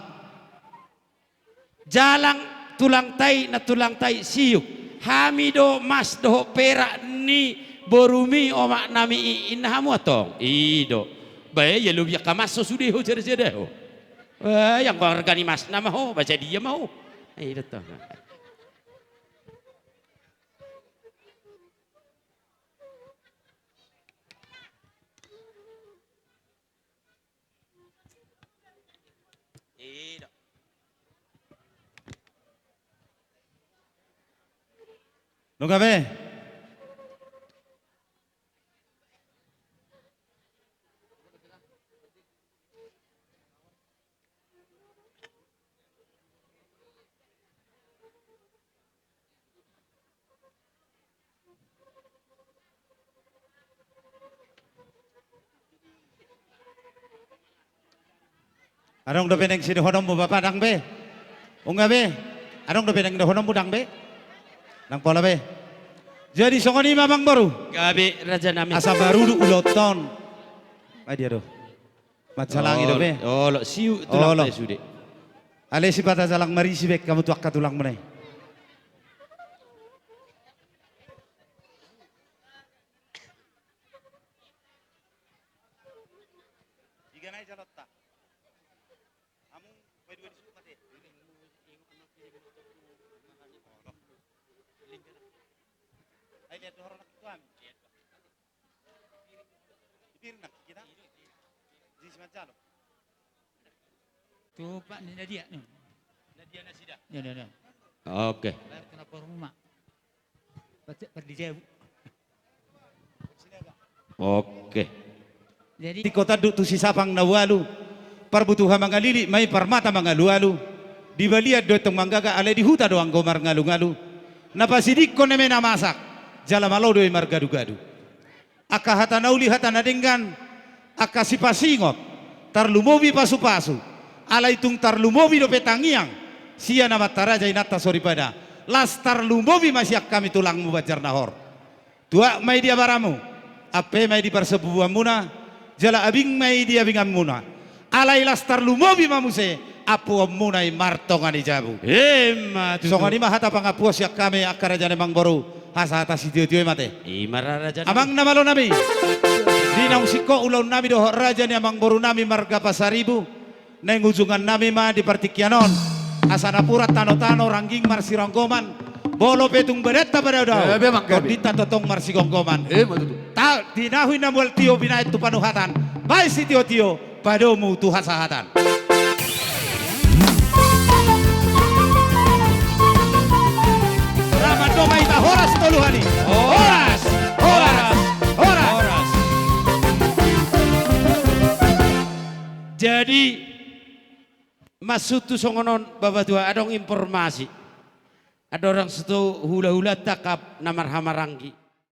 Jalang tulang tai na tulang tai siuk. Hamido mas doho perak ni borumi omak nami inhamu atong. Ido. Bae ya lu biak kamaso sudah ho jere-jere ho. Yang organi mas nama ho baca dia mau. Ido toh. No gabe. Arong do peneng sini honom mo bapak dang be. Unga be. Arong do peneng do honom mo dang be. Nang pola be. Jadi songoni mamang baru. Gabe raja nami. Asa baru du uloton. Ay dia do. Matsalangi do be. Oh lo siu tulang tai sude. Ale si pata jalang marisi be kamu tuak katulang menai. Tuh Pak, ini Nadia nih. Nadia Nasida. Ya. Oke. Kenapa rumah? Perdi jauh. Oke. Jadi di kota du tu si sapang na walu. Parbutuha mangalili may parmata mangalu-alu. Di baliat do tong manggaga ale di huta doang gomar ngalu-ngalu. Napasidik ko neme na masak. Jala malo do margadu-gadu. Aka hata nauli hata nadenggan. Aka sipasingot. Tarlumobi pasu-pasu. Alai tung tarlumobi do petangiang. Sia nama taraja inata soripada. Las tarlumobi masyak kami tulang mubajar nahor. Tua mai dia baramu. Ape mai di persebuah muna. Jala abing mai dia bingam muna. Alai las tarlumobi mamuse. Apu munai martongan di jabu. Songani mah hata pangapuas yak kami akaraja nemang boru. Hasa hata si tio mate. Raja. Amang nama lo nami. Dinang siko ulau nami doh raja ni amang boru nami marga pasaribu. Neng ujungan nami mah di Partikyanon. Asana pura tano-tano rangging marsi ronggoman. Bolo petung bereta pada daw. Kodita totong marsi gonggoman. Ta dinahui namual tio binait tu panuhatan. Bai si tio padomu tu hasahatan. Ramado maita horas toluhani. Horas. Jadi masuk tu songonon bapak tua ada informasi. Ada orang situ hula-hula takap namar hamaranggi.